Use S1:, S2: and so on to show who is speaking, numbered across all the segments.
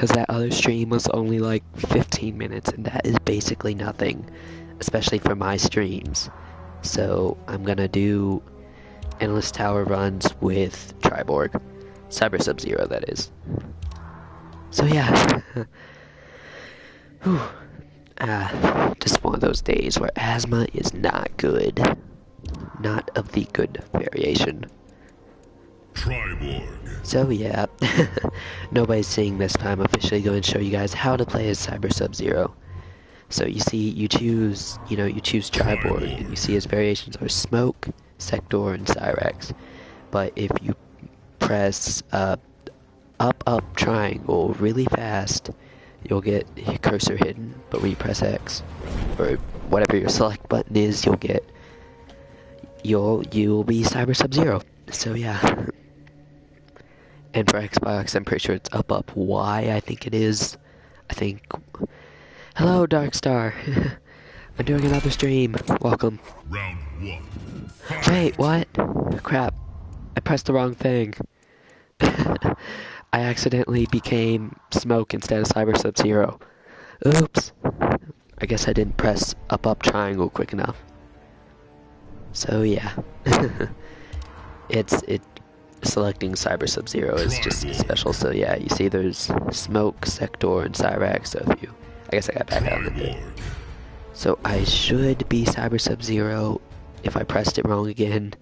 S1: because that other stream was only like 15 minutes, and that is basically nothing, especially for my streams. So I'm gonna do endless tower runs with Triborg. Cyber Sub-Zero, that is. So yeah. Just one of those days where asthma is not good. Not of the good variation.
S2: Triborg.
S1: So yeah, nobody's seeing this time. I'm officially going to show you guys how to play as Cyber Sub-Zero. So you see, you choose Triborg, and you see his variations are Smoke, Sector, and Cyrex. But if you press up triangle really fast, you'll get your cursor hidden. But when you press X, or whatever your select button is, you'll be Cyber Sub-Zero. So yeah. And for Xbox, I'm pretty sure it's up Y, I think it is. Hello, Darkstar. I'm doing another stream. Welcome.
S2: Round 1.
S1: Wait, what? Crap. I pressed the wrong thing. I accidentally became Smoke instead of Cyber Sub-Zero. Oops. I guess I didn't press up triangle quick enough. So yeah. Selecting Cyber Sub-Zero is just special. So yeah, you see there's Smoke, Sector, and Cyrex. So I guess I got back out of it. So I should be Cyber Sub-Zero. If I pressed it wrong again,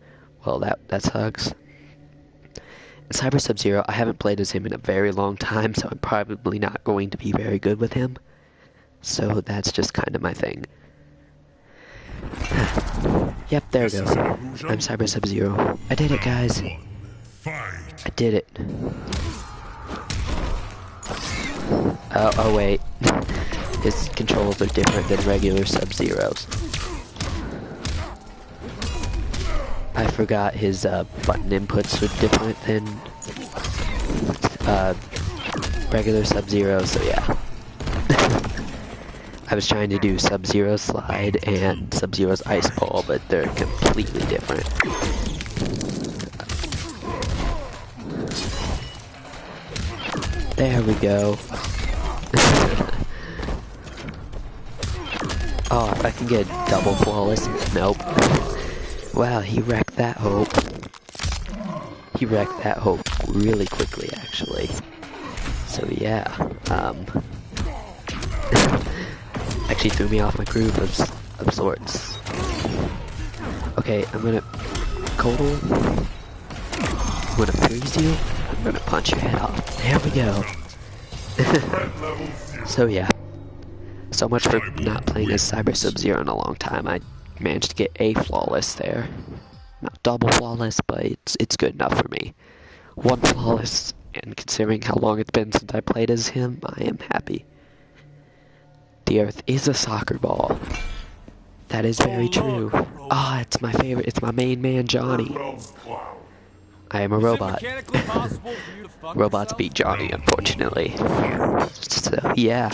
S1: well, that sucks. Cyber Sub-Zero, I haven't played as him in a very long time, so I'm probably not going to be very good with him. So that's just kind of my thing. Yep, there we go. I'm Cyber Sub-Zero. I did it, guys. I did it. Oh wait. His controls are different than regular Sub-Zeros. I forgot his button inputs were different than regular Sub-Zero, so yeah. I was trying to do Sub-Zero Slide and Sub-Zero's Ice Ball, but they're completely different. There we go. Oh, if I can get double flawless. Nope. Wow, he wrecked that hope. He wrecked that hope really quickly, actually. So yeah, actually threw me off my groove of sorts. Okay, I'm gonna Kodal. I'm gonna freeze you. I'm gonna punch your head off. There we go. So yeah. So much for not playing as Cyber Sub-Zero in a long time. I managed to get a flawless there. Not double flawless, but it's good enough for me. One flawless, and considering how long it's been since I played as him, I am happy. The Earth is a soccer ball. That is very true. Ah, it's my favorite. It's my main man, Johnny. I am a robot. Robots beat Johnny, unfortunately. So, yeah.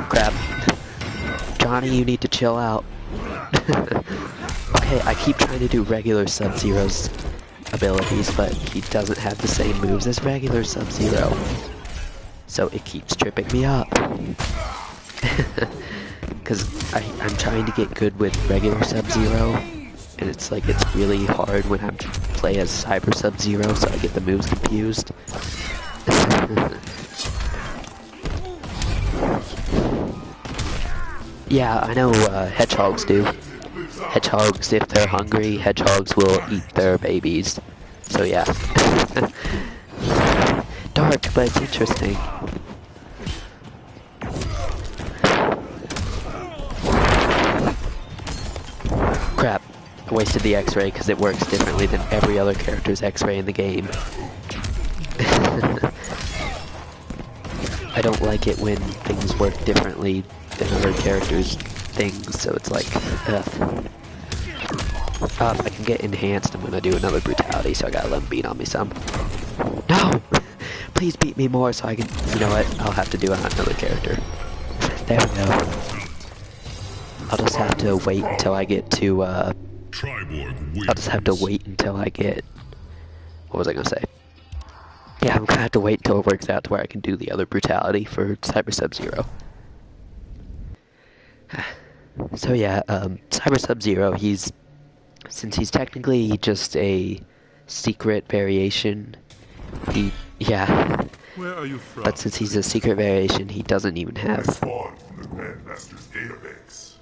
S1: Crap. Johnny, you need to chill out. Okay, I keep trying to do regular Sub-Zero's abilities, but he doesn't have the same moves as regular Sub-Zero. So it keeps tripping me up. Because I'm trying to get good with regular Sub-Zero, and it's really hard when I play as Cyber Sub-Zero, so I get the moves confused. Yeah, I know hedgehogs do. Hedgehogs, if they're hungry, hedgehogs will eat their babies. So yeah. Dark, but it's interesting. Crap. I wasted the X-ray because it works differently than every other character's X-ray in the game. I don't like it when things work differently than other characters' things, so it's like, ugh. If I can get enhanced, I'm gonna do another brutality, so I gotta let him beat on me some. No! Please beat me more so I can, you know what, I'll have to do another character. There we go. I'll just have to wait until I get to,
S2: Triborg wins.
S1: I'll just have to wait until I get... What was I gonna say? Yeah, I'm gonna have to wait until it works out to where I can do the other brutality for Cyber Sub-Zero. So yeah, Cyber Sub-Zero, since he's technically just a secret variation, yeah.
S2: Where are you from?
S1: But since he's a secret variation, he doesn't even have
S3: Spawned from the Grandmaster's database.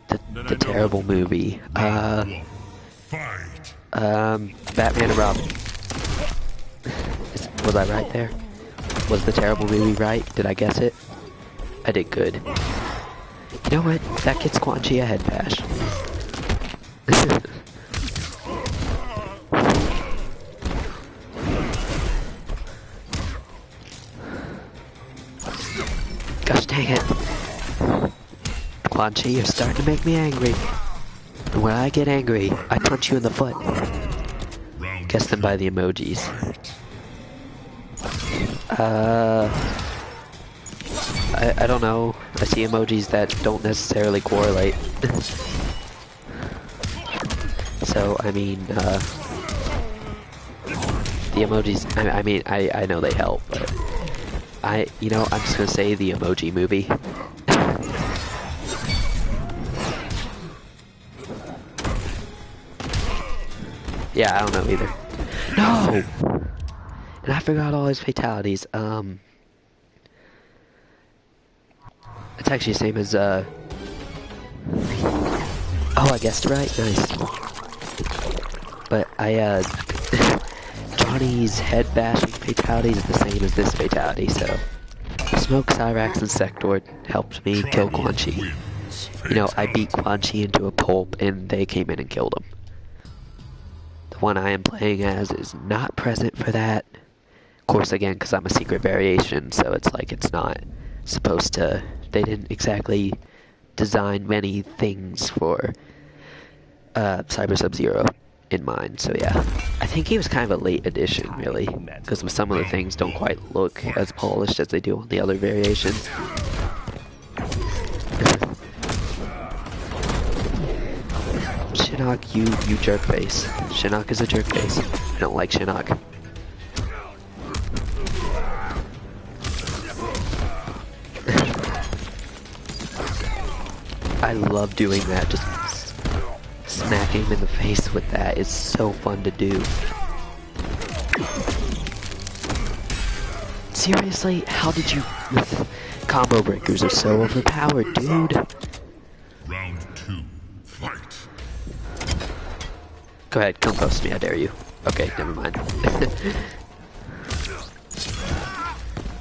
S1: the terrible movie.
S2: Fight.
S1: Batman and Robin. Was I right there? Was the terrible movie right? Did I guess it? I did good. You know what? That gets Quan Chi a head bash. Gosh dang it. Quan Chi, you're starting to make me angry. And when I get angry, I punch you in the foot. Guess them by the emojis. I don't know. I see emojis that don't necessarily correlate. So, I mean, the emojis, I know they help, but I'm just gonna say the Emoji Movie. Yeah, I don't know either. No! And I forgot all his fatalities. It's actually the same as, oh, I guessed right? Nice. But Johnny's head bashing fatality is the same as this fatality, so Smoke, Cyrax, and Sector helped me kill Quan Chi. I beat Quan Chi into a pulp, and they came in and killed him. The one I am playing as is not present for that. Of course, again, because I'm a secret variation, so it's like it's not supposed to... They didn't exactly design many things for Cyber Sub-Zero in mind, so yeah. I think he was kind of a late addition, really, because some of the things don't quite look as polished as they do on the other variations. Shinnok, you jerkface. Shinnok is a jerkface. I don't like Shinnok. I love doing that, just smacking him in the face with that is so fun to do. Seriously, how did you... Combo breakers are so overpowered, dude.
S2: Round 2, fight.
S1: Go ahead, come close to me, I dare you. Okay, never mind.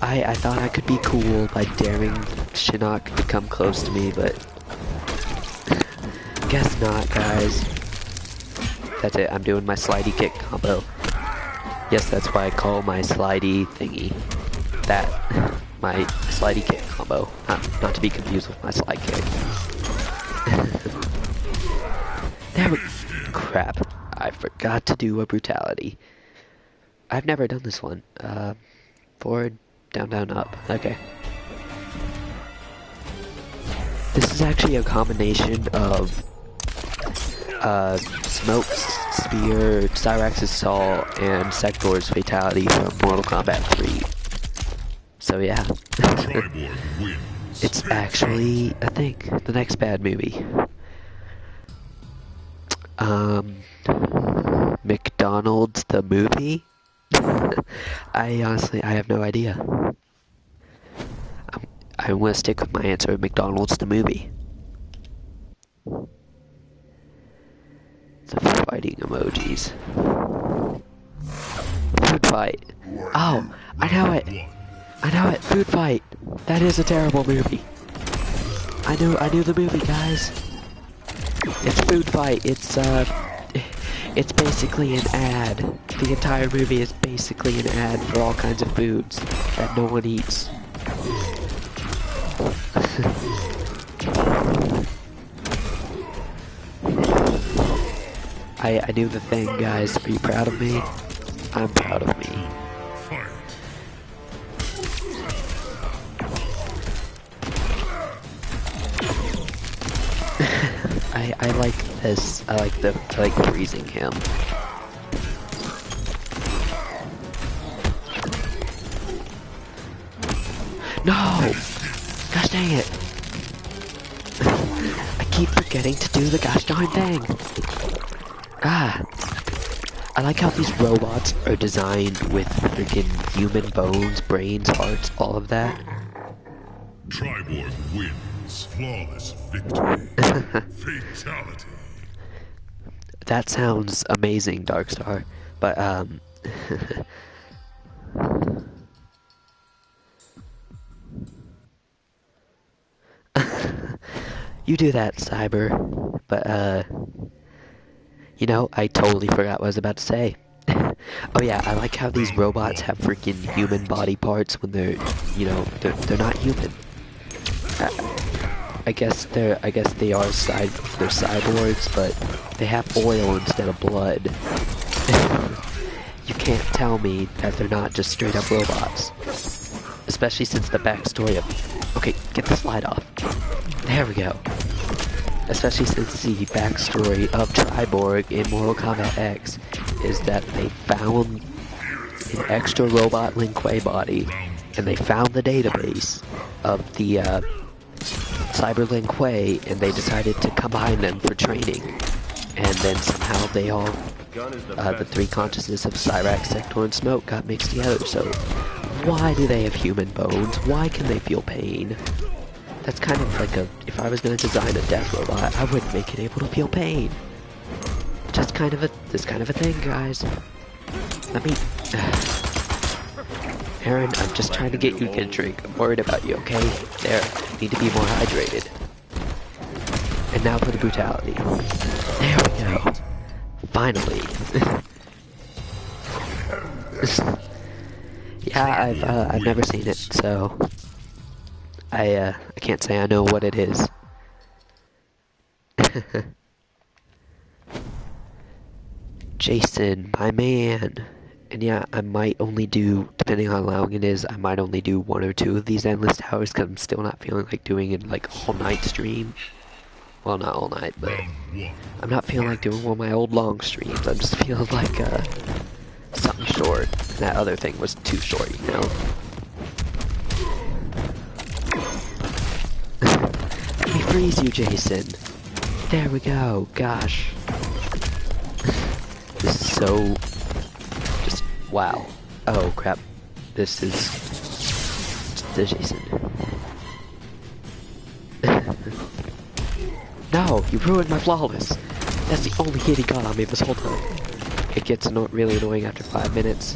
S1: I thought I could be cool by daring Shinnok to come close to me, but... Guess not, guys. That's it, I'm doing my slidey kick combo. Yes, that's why I call my slidey thingy that. My slidey kick combo. Not to be confused with my slide kick. Crap. I forgot to do a brutality. I've never done this one. Forward, down, down, up. Okay. This is actually a combination of Smoke's Spear, Cyrax's Saw, and Sector's Fatality from Mortal Kombat 3. So yeah. It's actually a thing. The next bad movie. McDonald's the movie? I have no idea. I'm gonna stick with my answer of McDonald's the movie. The fighting emojis. Food fight. Oh, I know it. I know it. Food fight. That is a terrible movie. I knew the movie, guys. It's Food Fight. It's basically an ad. The entire movie is basically an ad for all kinds of foods that no one eats. I knew the thing, guys. Are you proud of me? I'm proud of me. I like this. I like freezing him. No! Gosh dang it! I keep forgetting to do the gosh darn thing! Ah! I like how these robots are designed with freaking human bones, brains, hearts, all of that.
S2: Triborg wins. Flawless victory. Fatality.
S1: That sounds amazing, Darkstar. But, you do that, Cyber. But, you know, I totally forgot what I was about to say. Oh yeah, I like how these robots have freaking human body parts when they're, you know, they're not human. I guess they are they're cyborgs, but they have oil instead of blood. You can't tell me that they're not just straight up robots. Especially since the backstory of... Okay, get the slide off. There we go. Especially since the backstory of Triborg in Mortal Kombat X is that they found an extra robot Lin Kuei body, and they found the database of the Cyber Lin Kuei, and they decided to combine them for training. And then somehow they all, the three consciousness of Cyrax, Sector, and Smoke got mixed together. So why do they have human bones? Why can they feel pain? That's kind of like if I was going to design a death robot, I would make it able to feel pain. Just this kind of a thing, guys. Let me... Aaron, I'm just trying to get you a good drink. I'm worried about you, okay? There, you need to be more hydrated. And now for the brutality. There we go. Finally. Yeah, I've never seen it, so... I can't say I know what it is. Jason, my man. And yeah, I might only do, depending on how long it is, I might only do 1 or 2 of these endless towers, because I'm still not feeling like doing it like all night stream. Well, not all night, but I'm not feeling like doing one of my old long streams. I'm just feeling like something short. And that other thing was too short, you know. Let me freeze you, Jason. There we go. Gosh. This is so... just... wow. Oh, crap. This is... the Jason. No, you ruined my flawless. That's the only hit he got on me this whole time. It gets really annoying after 5 minutes.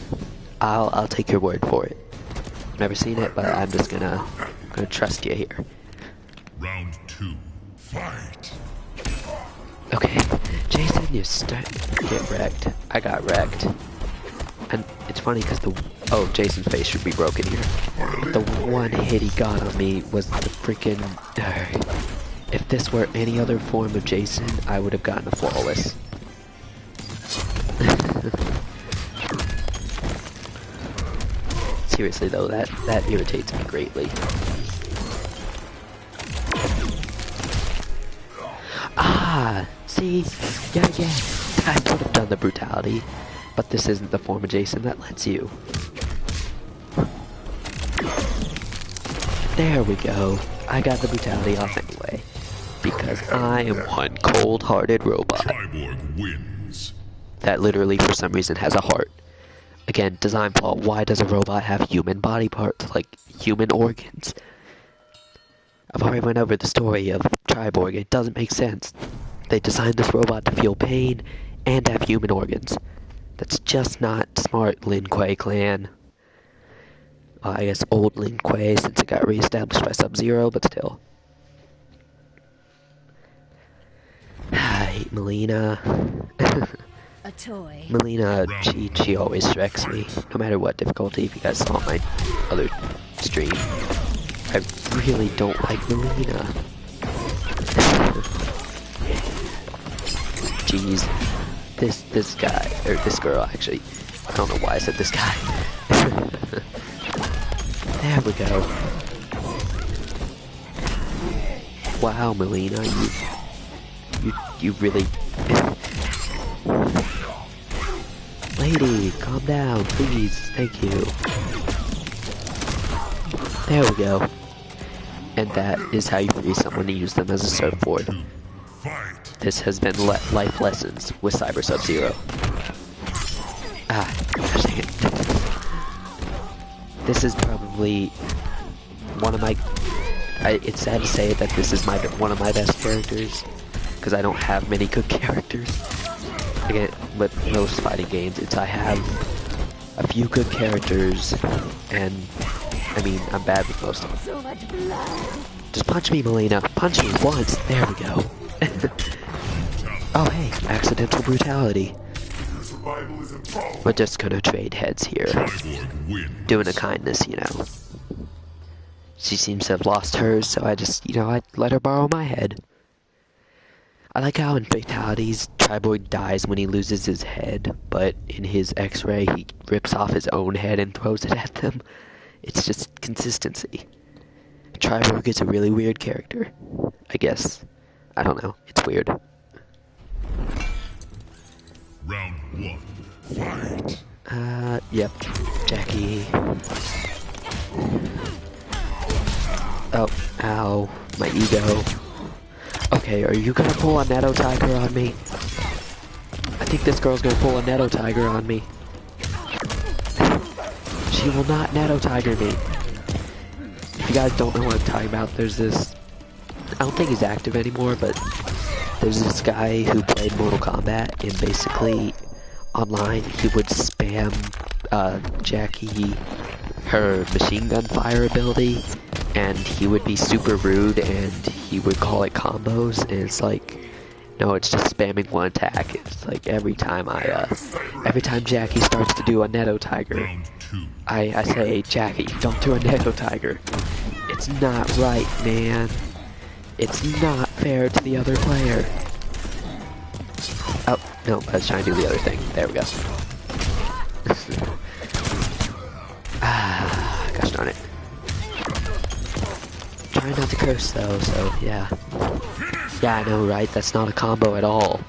S1: I'll take your word for it. Never seen it, but I'm just gonna trust you here.
S2: Round 2. Fight.
S1: Okay, Jason, you get wrecked. I got wrecked. And it's funny because oh, Jason's face should be broken here. But the one hit he got on me was the freaking... if this were any other form of Jason, I would have gotten a flawless. Seriously though, that irritates me greatly. Ah, see? Yeah, I could have done the brutality, but this isn't the form of Jason that lets you. There we go. I got the brutality off anyway, because I am one cold-hearted robot.
S2: Triborg wins.
S1: That literally, for some reason, has a heart. Again, design flaw. Why does a robot have human body parts, like human organs? I've already went over the story of Triborg. It doesn't make sense. They designed this robot to feel pain and have human organs. That's just not smart, Lin Kuei clan. I guess old Lin Kuei, since it got reestablished by Sub-Zero, but still. I hate Melina.
S4: A toy.
S1: Melina, she always wrecks me, no matter what difficulty. If you guys saw my other stream, I really don't like Melina. Jeez, this guy, or this girl actually, I don't know why I said this guy. There we go. Wow, Melina, you you really... Lady, calm down, please. Thank you. There we go. And that is how you free someone to use them as a surfboard. This has been life lessons with Cyber Sub-Zero. Ah, gosh dang it. This is probably one of my... it's sad to say that this is one of my best characters, because I don't have many good characters. Again, with most fighting games, I have a few good characters, and I mean, I'm bad with most of them.
S4: So much blood.
S1: Just punch me, Melina. Punch me once. There we go. Oh, hey, accidental brutality. We're just gonna trade heads here. Doing a kindness, you know. She seems to have lost hers, so I just, you know, I let her borrow my head. I like how in Fatalities, Triboy dies when he loses his head, but in his X-Ray, he rips off his own head and throws it at them. It's just consistency. Triboy is a really weird character, I guess. I don't know, it's weird.
S2: Round 1, fight.
S1: Yep. Jackie. Oh, ow. My ego. Okay, are you gonna pull a Netto Tiger on me? I think this girl's gonna pull a Netto Tiger on me. She will not Netto Tiger me. If you guys don't know what I'm talking about, there's this... I don't think he's active anymore, but there's this guy who played Mortal Kombat, and basically, online, he would spam, Jackie, her machine gun fire ability, and he would be super rude, and he would call it combos, and it's like, no, it's just spamming one attack. It's like every time Jackie starts to do a Netto Tiger, I say, Jackie, don't do a Netto Tiger. It's not right, man. It's not fair to the other player. Oh, no, I was trying to do the other thing. There we go. Ah, gosh darn it. Try not to curse though, so yeah. Yeah, I know, right? That's not a combo at all.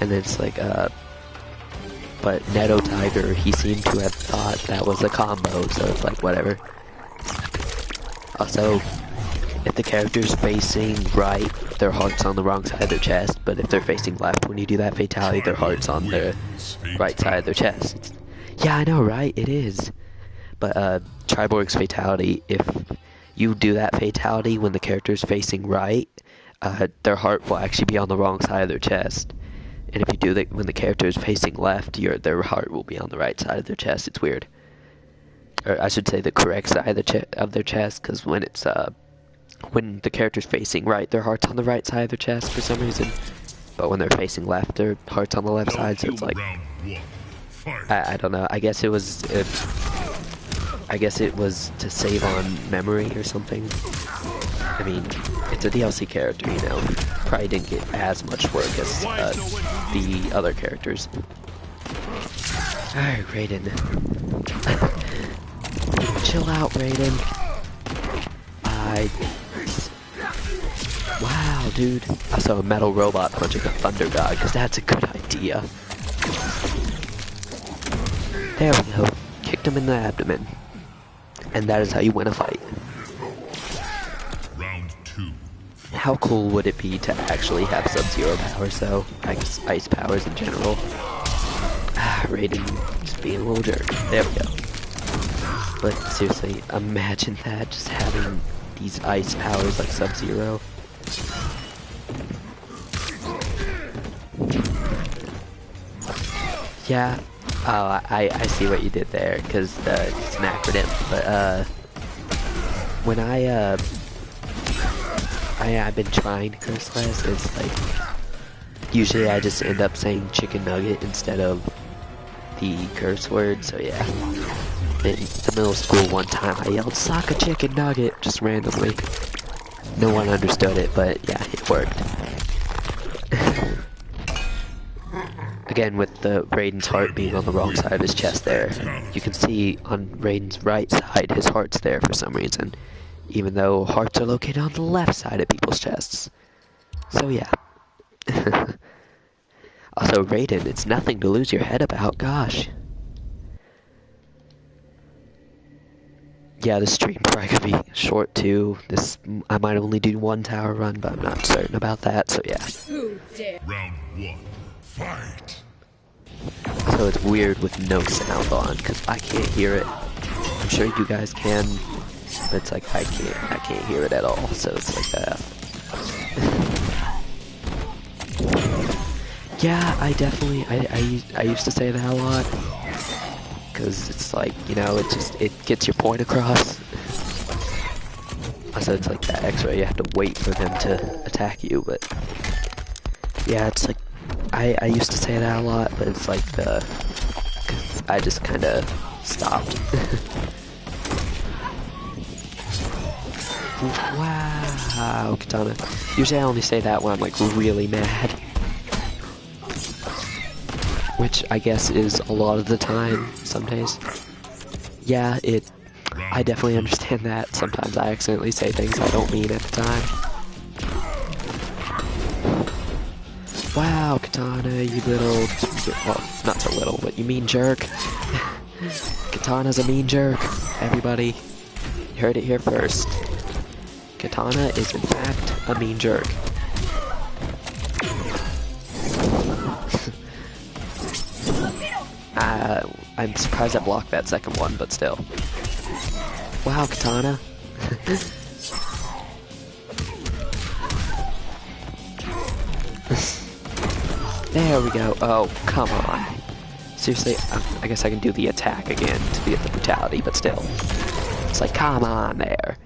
S1: And then it's like, but Netto Tiger, he seemed to have thought that was a combo, so it's like, whatever. Also, if the character's facing right, their heart's on the wrong side of their chest, but if they're facing left, when you do that fatality, their heart's on the right side of their chest. Yeah, I know, right? It is. But, Triborg's fatality, if you do that fatality when the character's facing right, their heart will actually be on the wrong side of their chest. And if you do that when the character is facing left, their heart will be on the right side of their chest. It's weird. Or I should say the correct side of their chest, because when it's, when the character's facing right, their heart's on the right side of their chest for some reason. But when they're facing left, their heart's on the left side, so it's like... I don't know, I guess it was to save on memory or something. I mean, it's a DLC character, you know. Probably didn't get as much work as the other characters. Alright, Raiden. Chill out, Raiden. Wow, dude. I saw a metal robot punching a thunder god, because that's a good idea. There we go. Kicked him in the abdomen. And that is how you win a fight.
S2: Round 2.
S1: How cool would it be to actually have Sub-Zero powers, though? I guess ice powers in general. Ah, Raiden just being a little jerk. There we go. But seriously, imagine that, just having these ice powers like Sub-Zero. Yeah. Oh, I see what you did there, because it's an acronym, but, when I've been trying to curse less, it's like, usually I just end up saying chicken nugget instead of the curse word, so yeah. In the middle school one time, I yelled, "Sock a chicken nugget," just randomly. No one understood it, but yeah, it worked. Again, with the Raiden's heart being on the wrong side of his chest there, you can see on Raiden's right side, his heart's there for some reason, even though hearts are located on the left side of people's chests. So yeah. Also, Raiden, it's nothing to lose your head about, gosh. Yeah, the stream probably could be short too. I might only do one tower run, but I'm not certain about that, so yeah.
S2: Round one, fight!
S1: So it's weird with no sound on, because I can't hear it. I'm sure you guys can, but it's like I can't hear it at all, so it's like that. Yeah, I definitely, I used to say that a lot. Because it's like, you know, it gets your point across. So it's like that X-ray, you have to wait for them to attack you, but yeah, it's like, I used to say that a lot, but it's like, I just kinda stopped. Wow, Katana. Usually I only say that when I'm like really mad. Which I guess is a lot of the time, some days. Yeah, I definitely understand that. Sometimes I accidentally say things I don't mean at the time. Wow, Katana, you little... Well, not so little, but you mean jerk. Katana's a mean jerk, everybody. You heard it here first. Katana is in fact a mean jerk. I'm surprised I blocked that second one, but still. Wow, Katana. There we go. Oh, come on. Seriously, I guess I can do the attack again to get the brutality, but still. It's like, come on there.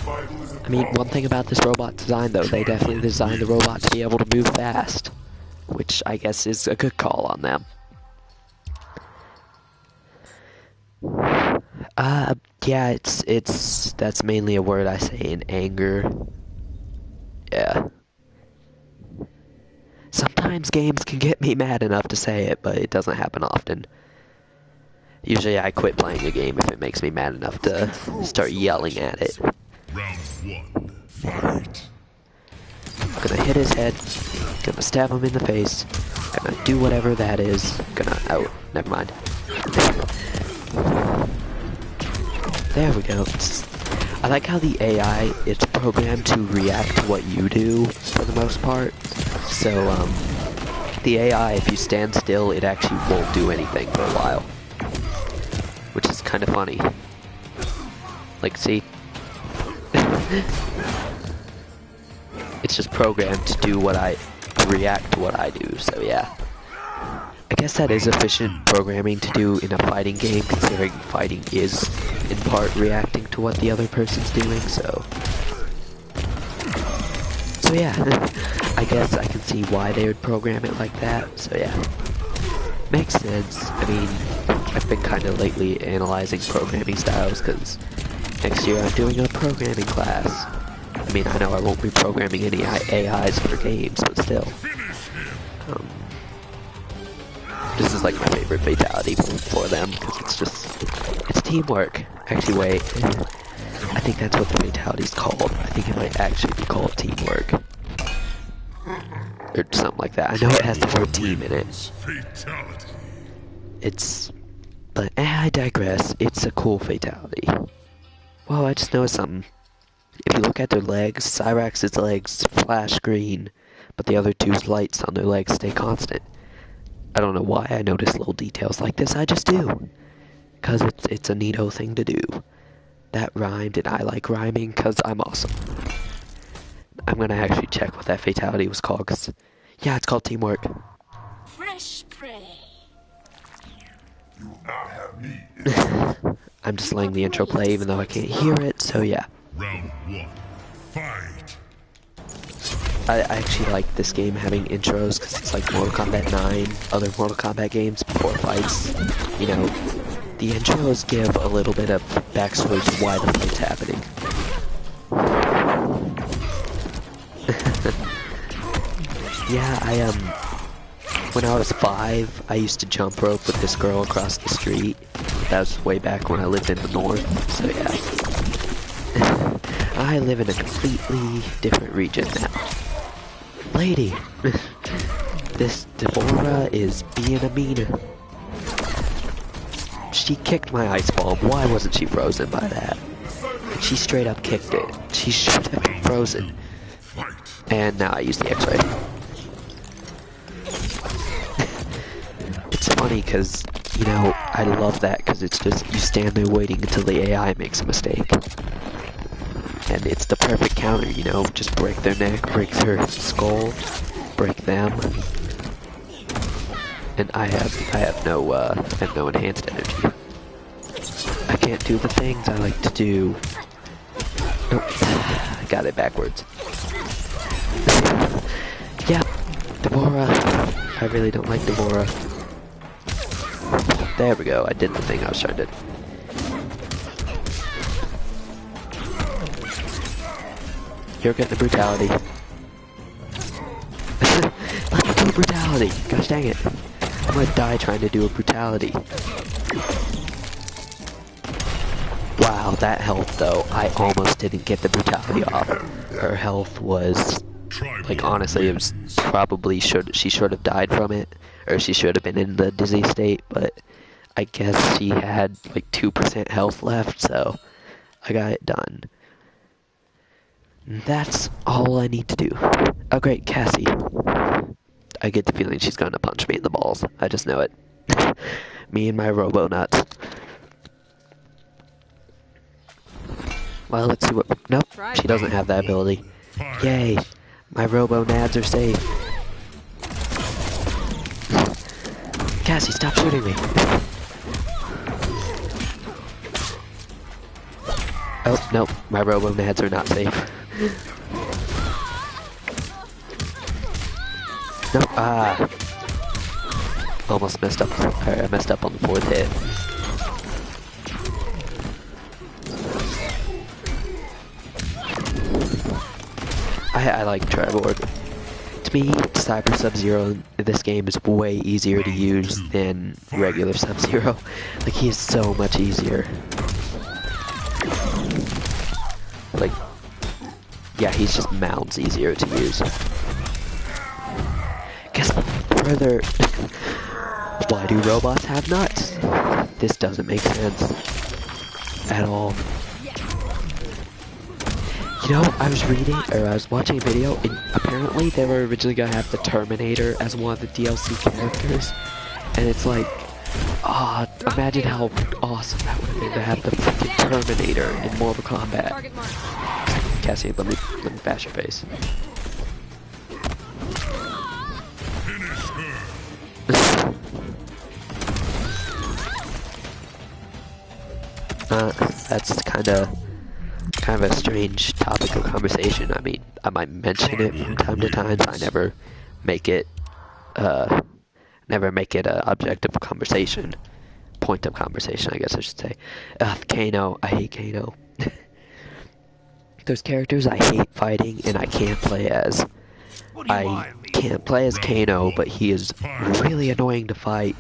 S1: I mean, one thing about this robot design, though, they definitely designed the robot to be able to move fast. Which I guess is a good call on them. Yeah, that's mainly a word I say in anger. Yeah. Sometimes games can get me mad enough to say it, but it doesn't happen often. Usually I quit playing a game if it makes me mad enough to start yelling at it.
S2: Round one, fight!
S1: Gonna hit his head, gonna stab him in the face, gonna do whatever that is, oh, never mind. There we go. I like how the AI, it's programmed to react to what you do, for the most part. So, the AI, if you stand still, it actually won't do anything for a while. Which is kind of funny. Like, see? It's just programmed to do react to what I do, so yeah. I guess that is efficient programming to do in a fighting game, considering fighting is, in part, reacting to what the other person's doing, so... So yeah, I guess I can see why they would program it like that, so yeah. Makes sense. I mean, I've been kind of lately analyzing programming styles, because next year I'm doing a programming class. I mean, I know I won't be programming any AIs for games, but still. This is like my favorite fatality for them, because it's teamwork. Actually, wait. I think that's what the fatality's called. I think it might actually be called teamwork. Or something like that. I know it has the word team in it.
S2: Fatality.
S1: But I digress. It's a cool fatality. Whoa, I just noticed something. If you look at their legs, Cyrax's legs flash green, but the other two's lights on their legs stay constant. I don't know why I notice little details like this, I just do. Cause it's a neato thing to do. That rhymed, and I like rhyming, cause I'm awesome. I'm gonna actually check what that fatality was called, cause, yeah, it's called teamwork.
S4: Fresh prey.
S3: You will not have me.
S1: I'm just letting the intro play even though I can't hear it, so yeah.
S2: Round one, fight!
S1: I actually like this game having intros because it's like Mortal Kombat 9, other Mortal Kombat games before fights. You know, the intros give a little bit of backstory to why the fight's happening. Yeah, when I was 5, I used to jump rope with this girl across the street. That was way back when I lived in the north, so yeah. I live in a completely different region now. lady. This Deborah is being a meaner. She kicked my ice bomb. Why wasn't she frozen by that? She straight up kicked it. She should have been frozen. And now I use the X-ray. It's funny because, you know, I love that because it's just you stand there waiting until the AI makes a mistake. And it's the perfect counter, you know, just break their neck, break their skull, break them. And I have no enhanced energy. I can't do the things I like to do. Nope, I got it backwards. Yeah, Deborah. I really don't like Deborah. There we go, I did the thing I was trying to do. You're getting the brutality. Let me do a brutality. Gosh dang it. I'm gonna die trying to do a brutality. Wow, that health though. I almost didn't get the brutality off. Her health was, like, honestly, it was probably she should have died from it. Or she should have been in the dizzy state, but I guess she had like 2% health left, so I got it done. That's all I need to do. Oh great, Cassie. I get the feeling she's gonna punch me in the balls. I just know it. Me and my robo-nuts. Well, let's see what... Nope, she doesn't have that ability. Yay, my robo-nads are safe. Cassie, stop shooting me. Oh, nope, my robo-nads are not safe. Nope, almost messed up. Alright, I messed up on the 4th hit. I like Triborg. To me, Cyber Sub-Zero in this game is way easier to use than regular Sub-Zero. Like, he is so much easier. Like, yeah, he's just mounds easier to use. Guess further, why do robots have nuts? This doesn't make sense at all. You know, I was watching a video, and apparently they were originally gonna have the Terminator as one of the DLC characters, and it's like, imagine how awesome that would have been to have the freaking Terminator in Mortal Kombat. Cassie, let me bash your face. That's kind of a strange topic of conversation. I mean, I might mention it from time to time, but I never make it a object of conversation. Point of conversation, I guess I should say. Kano, I hate Kano. There's characters I hate fighting and I can't play as. I can't play as Kano, but he is really annoying to fight.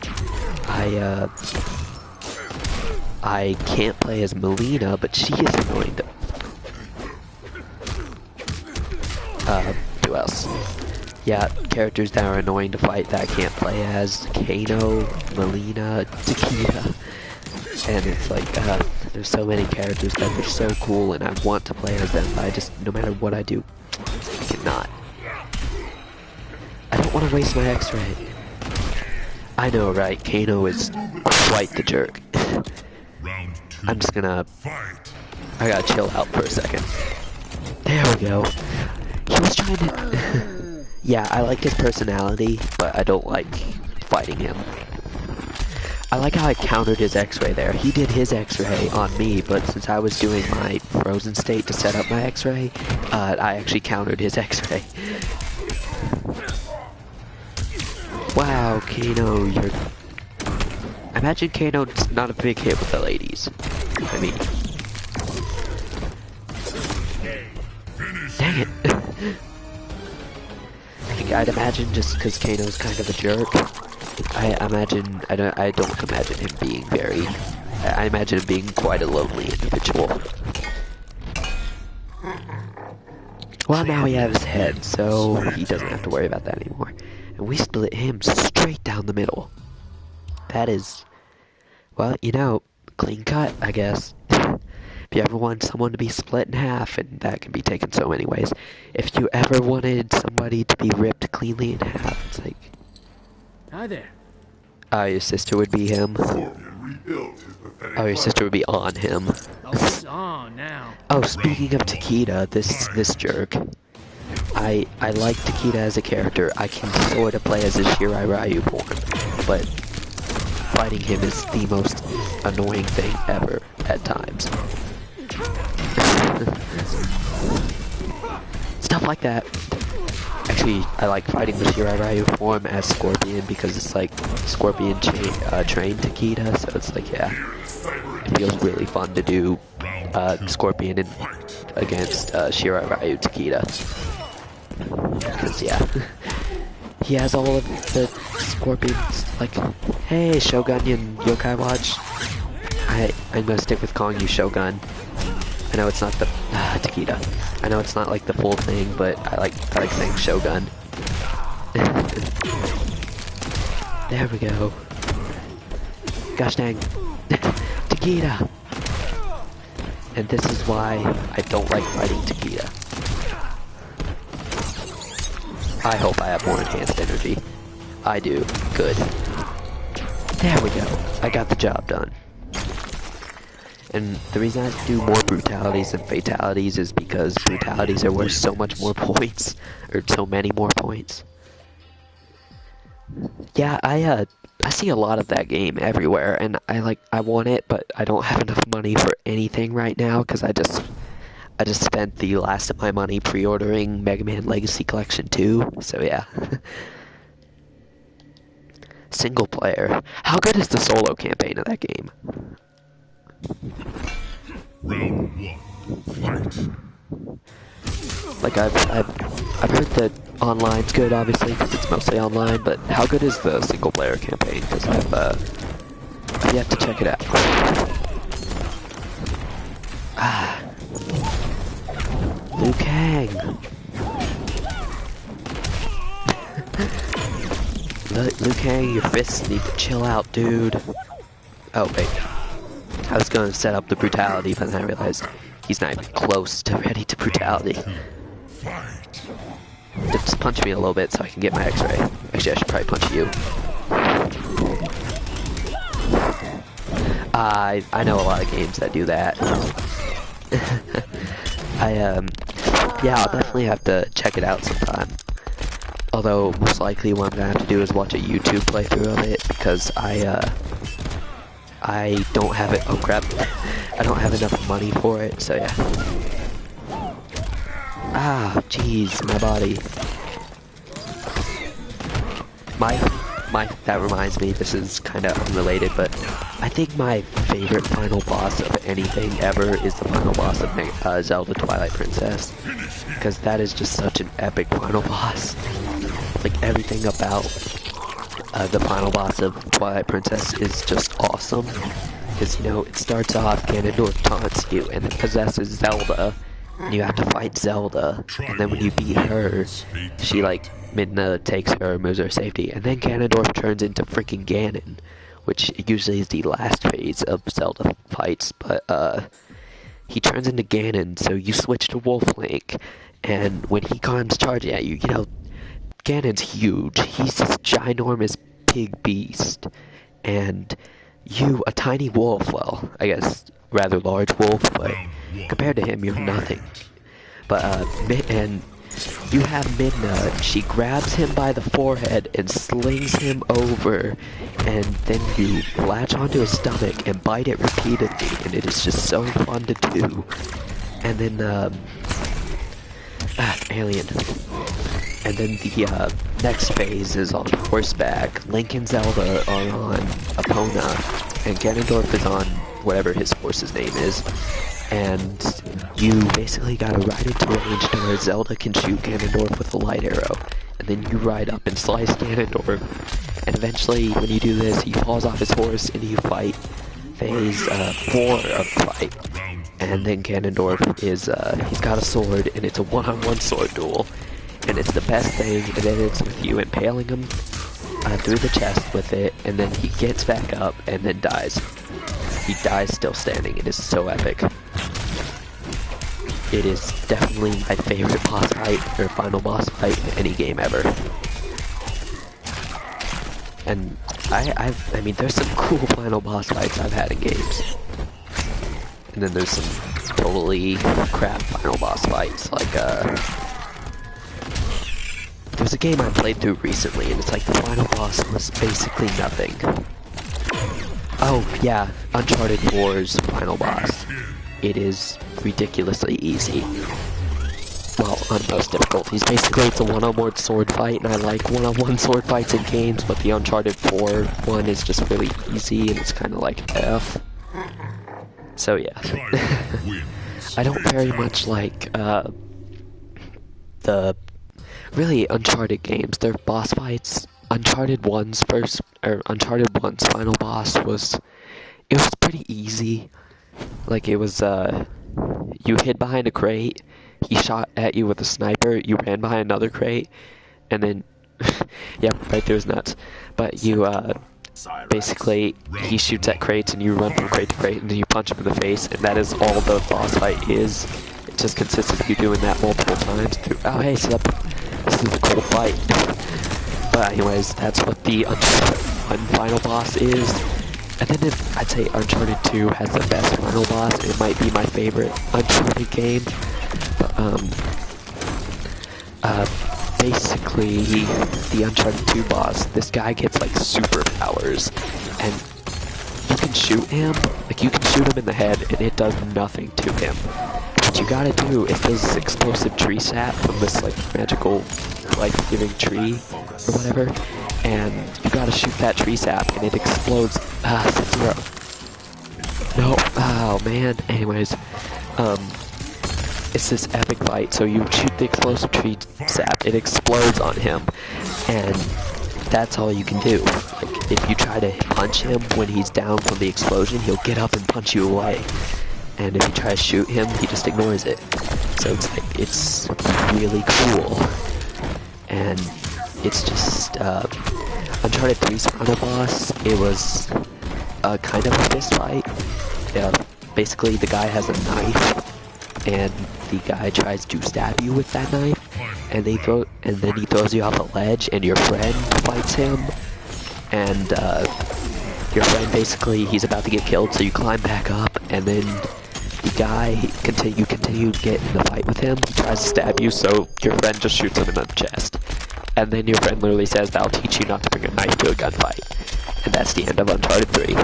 S1: I can't play as Melina, but she is annoying to... who else? Yeah, characters that are annoying to fight that I can't play as. Kano, Melina, Takeda. And it's like, there's so many characters that are so cool and I want to play as them, but I just, no matter what I do, I cannot. I don't want to waste my X-ray. I know, right? Kano is quite the jerk. I'm just gonna... I gotta chill out for a second. There we go. He was trying to... Yeah, I like his personality, but I don't like fighting him. I like how I countered his X-ray there. He did his X-ray on me, but since I was doing my frozen state to set up my X-ray, I actually countered his X-ray. Wow, Kano, you're... Imagine Kano's not a big hit with the ladies. I mean... Dang it! I'd imagine just because Kano's kind of a jerk, I don't imagine him being very... I imagine him being quite a lonely individual. Well, now he has his head, so he doesn't have to worry about that anymore. And we split him straight down the middle. That is, well, you know, clean cut, I guess. If you ever want someone to be split in half, and that can be taken so many ways. If you ever wanted somebody to be ripped cleanly in half, it's like...
S5: Hi there.
S1: Your sister would be him.
S3: Scorpion rebuilt his pathetic
S1: Oh, your sister would be on him.
S5: Oh, it's on now.
S1: Oh, speaking of Takeda, this jerk. I like Takeda as a character. I can sort of play as a Shirai Ryu form, but fighting him is the most annoying thing ever at times. Stuff like that. Actually, I like fighting the Shirai Ryu form as Scorpion because it's like Scorpion trained Takeda, so it's like, yeah. It feels really fun to do Scorpion against Shirai Ryu Takeda. Because, yeah. He has all of the Scorpions, like, hey, Shogun Yokai Watch. I'm gonna stick with calling you Shogun. I know it's not the Takeda. I know it's not like the full thing, but I like saying Shogun. There we go. Gosh dang. Takeda! And this is why I don't like fighting Takeda. I hope I have more enhanced energy. I do. Good. There we go. I got the job done. And the reason I do more brutalities than fatalities is because brutalities are worth so much more points. Or so many more points. Yeah, I see a lot of that game everywhere, and I want it, but I don't have enough money for anything right now, because I just spent the last of my money pre-ordering Mega Man Legacy Collection 2, so yeah. Single player. How good is the solo campaign of that game?
S2: Round 1, fight.
S1: Like, I've heard that online's good, obviously, because it's mostly online, but how good is the single player campaign? Because I've yet to check it out. Ah. Liu Kang! Liu Kang, your fists need to chill out, dude. Oh, wait. I was gonna set up the brutality, but then I realized he's not even close to ready to brutality. Just punch me a little bit so I can get my x-ray. Actually, I should probably punch you. I know a lot of games that do that. Yeah, I'll definitely have to check it out sometime. Although, most likely what I'm gonna have to do is watch a YouTube playthrough of it, because I don't have it, oh crap, I don't have enough money for it, so yeah. Ah, jeez, my body. That reminds me, this is kinda unrelated, but I think my favorite final boss of anything ever is the final boss of Zelda Twilight Princess. Because that is just such an epic final boss. Like, everything about the final boss of Twilight Princess is just awesome. Because, you know, it starts off, Ganondorf taunts you, and it possesses Zelda, and you have to fight Zelda, and then when you beat her, she, like, Midna takes her, moves her safety, and then Ganondorf turns into freaking Ganon, which usually is the last phase of Zelda fights, but, he turns into Ganon, so you switch to Wolf Link, and when he comes charging at you, you know, Ganon's huge, he's this ginormous big beast, and you, a tiny wolf, well, I guess, rather large wolf, but compared to him, you're nothing. But, and you have Midna, she grabs him by the forehead and slings him over, and then you latch onto his stomach and bite it repeatedly, and it is just so fun to do. And then, alien. And then the, next phase is on horseback. Link and Zelda are on Epona, and Ganondorf is on whatever his horse's name is. And you basically gotta ride into range to where Zelda can shoot Ganondorf with a light arrow. And then you ride up and slice Ganondorf. And eventually, when you do this, he falls off his horse and you fight phase 4 of the fight. And then Ganondorf is, he's got a sword, and it's a one-on-one sword duel. And it's the best thing, and then it's with you impaling him through the chest with it, and then he gets back up, and then dies. He dies still standing. It is so epic. It is definitely my favorite boss fight, or final boss fight in any game ever. And I mean, there's some cool final boss fights I've had in games. And then there's some totally crap final boss fights, like, there's a game I played through recently, and it's like the final boss was basically nothing. Oh, yeah, Uncharted 4's final boss. It is ridiculously easy. Well, on most difficulties. Basically, it's a one-on-one sword fight, and I like one-on-one sword fights in games, but the Uncharted 4 one is just really easy, and it's kind of like F. So, yeah. I don't very much like, the really Uncharted games. Their boss fights, Uncharted 1's final boss was pretty easy. Like, it was, you hid behind a crate, he shot at you with a sniper, you ran behind another crate, and then, yeah, right there was nuts. But you, basically, he shoots at crates and you run from crate to crate and then you punch him in the face, and that is all the boss fight is. It just consists of you doing that multiple times through, oh hey, so this is a cool fight. But anyways, that's what the Uncharted 1 final boss is. And then I'd say Uncharted 2 has the best final boss. It might be my favorite Uncharted game. But, basically, the Uncharted 2 boss, this guy gets, like, superpowers. And you can shoot him, like, you can shoot him in the head, and it does nothing to him. What you gotta do is this explosive tree sap from this, like, magical, life-giving tree, or whatever. And you gotta shoot that tree sap, and it explodes. Sub-Zero. No, oh man. Anyways, it's this epic fight. So you shoot the explosive tree sap, it explodes on him, and that's all you can do. Like, if you try to punch him when he's down from the explosion, he'll get up and punch you away. And if you try to shoot him, he just ignores it. So it's like, it's really cool. And it's just, Uncharted 3's final boss, it was kind of a fist fight. Yeah, basically the guy has a knife, and the guy tries to stab you with that knife, and then he throws you off a ledge, and your friend fights him, and your friend basically, he's about to get killed, so you climb back up, and then the guy, you continue to get in the fight with him, he tries to stab you, so your friend just shoots him in the chest. And then your friend literally says, "That'll teach you not to bring a knife to a gunfight." And that's the end of Uncharted 3.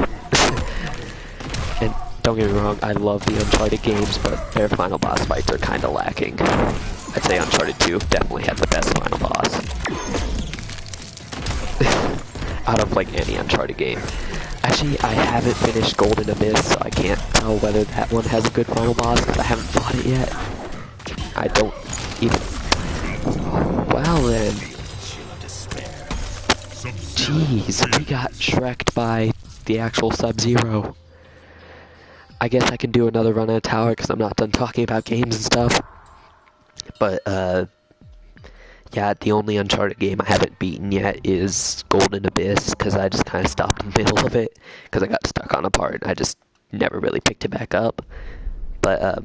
S1: And don't get me wrong, I love the Uncharted games, but their final boss fights are kinda lacking. I'd say Uncharted 2 definitely had the best final boss. Out of, like, any Uncharted game. Actually, I haven't finished Golden Abyss, so I can't tell whether that one has a good final boss, because I haven't fought it yet. I don't even... Well then... Jeez, we got Shrek'd by the actual Sub-Zero. I guess I can do another run at a tower because I'm not done talking about games and stuff. But, yeah, the only Uncharted game I haven't beaten yet is Golden Abyss, because I just kind of stopped in the middle of it, because I got stuck on a part and I just never really picked it back up. But,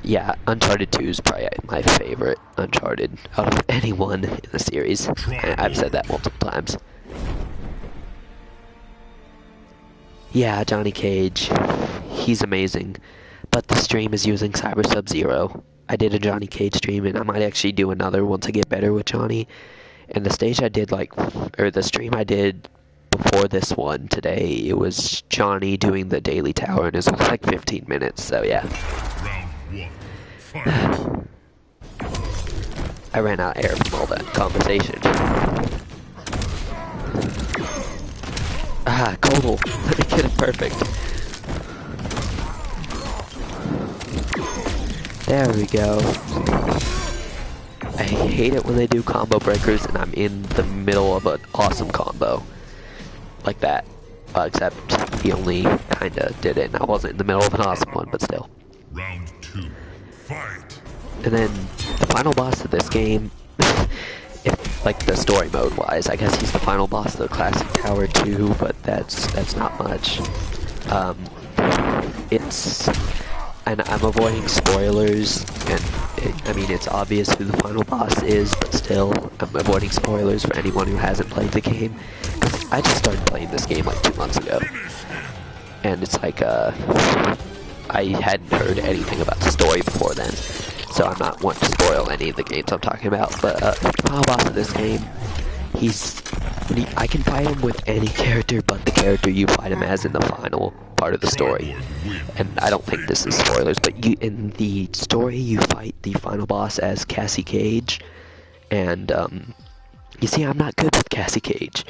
S1: yeah, Uncharted 2 is probably my favorite Uncharted out of anyone in the series. I've said that multiple times. Yeah, Johnny Cage, he's amazing. But the stream is using Cyber Sub-Zero. I did a Johnny Cage stream, and I might actually do another once I get better with Johnny. And the stage I did, or the stream I did before this one today, it was Johnny doing the Daily Tower, and it was like 15 minutes, so yeah. I ran out of air from all that conversation. Ah, Kodal. Let me get it perfect. There we go. I hate it when they do combo breakers and I'm in the middle of an awesome combo. Like that. except he only kinda did it, and I wasn't in the middle of an awesome one, but still.
S2: Round 2. Fight.
S1: And then the final boss of this game, if like the story mode wise, I guess he's the final boss of the Classic Tower too, but that's not much. And I'm avoiding spoilers, and I mean it's obvious who the final boss is, but still, I'm avoiding spoilers for anyone who hasn't played the game. 'Cause I just started playing this game like 2 months ago, and it's like I hadn't heard anything about the story before then, so I'm not wanting to spoil any of the games I'm talking about. But the final boss of this game, I can fight him with any character but the character you fight him as in the final part of the story. And I don't think this is spoilers, but in the story you fight the final boss as Cassie Cage, and you see, I'm not good with Cassie Cage.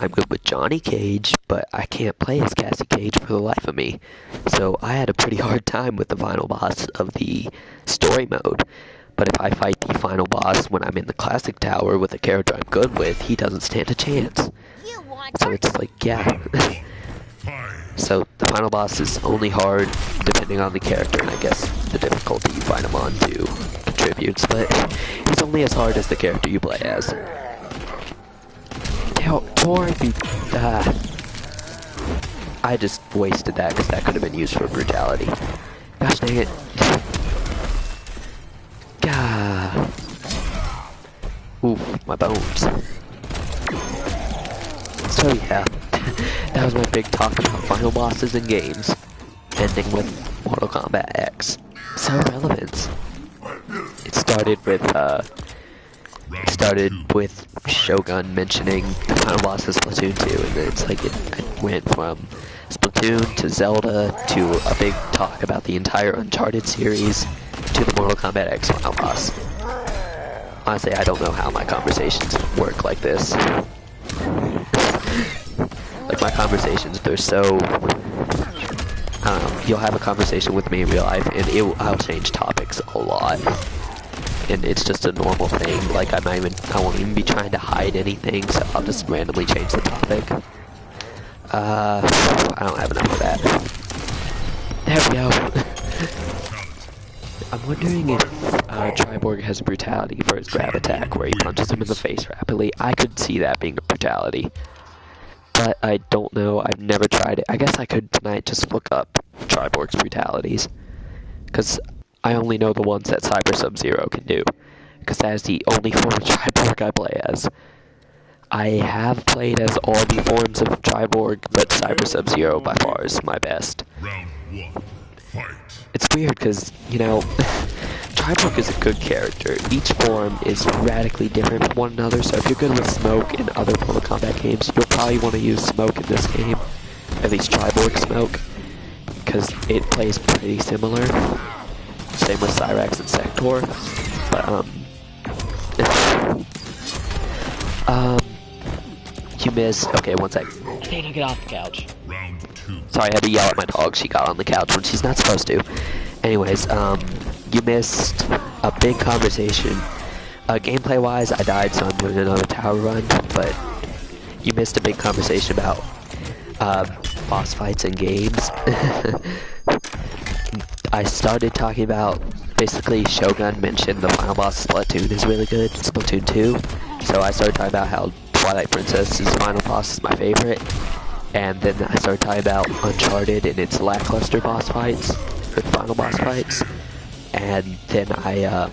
S1: I'm good with Johnny Cage, but I can't play as Cassie Cage for the life of me. So I had a pretty hard time with the final boss of the story mode. But if I fight the final boss when I'm in the Classic Tower with a character I'm good with, he doesn't stand a chance. So it's like, yeah. So the final boss is only hard depending on the character, and I guess the difficulty you find him on too contributes, but he's only as hard as the character you play as. I just wasted that because that could have been used for brutality. Gosh dang it. Gah. Oof, my bones. So yeah, that was my big talk about final bosses in games, ending with Mortal Kombat X. So relevant. It started with Shogun mentioning the final boss of Splatoon 2, and then it's like it went from Splatoon to Zelda to a big talk about the entire Uncharted series to the Mortal Kombat X final boss. Honestly, I don't know how my conversations work like this. Like my conversations, they're so... you'll have a conversation with me in real life, and I'll change topics a lot. And it's just a normal thing. Like I won't even be trying to hide anything, so I'll just randomly change the topic. I don't have enough of that. There we go. I'm wondering if Triborg has brutality for his grab attack, where he punches him in the face rapidly. I could see that being a brutality, but I don't know. I've never tried it. I guess I could tonight just look up Triborg's brutalities, because I only know the ones that Cyber Sub-Zero can do, because that is the only form of Triborg I play as. I have played as all the forms of Triborg, but Cyber Sub-Zero by far is my best.
S2: Round 1. Fight.
S1: It's weird because, you know, Triborg is a good character. Each form is radically different from one another, so if you're good with Smoke in other Mortal Kombat games, you'll probably want to use Smoke in this game. At least Triborg Smoke, because it plays pretty similar. Same with Cyrax and Sector, but, you missed. Okay, one sec. I need to get off the couch.
S2: Round 2.
S1: Sorry, I had to yell at my dog. She got on the couch when she's not supposed to. Anyways, you missed a big conversation. Gameplay-wise, I died, so I'm doing another tower run, but you missed a big conversation about, boss fights and games. I started talking about, basically, Shogun mentioned the final boss of Splatoon is really good, Splatoon 2. So I started talking about how Twilight Princess's final boss is my favorite. And then I started talking about Uncharted and its lackluster boss fights, or final boss fights. And then I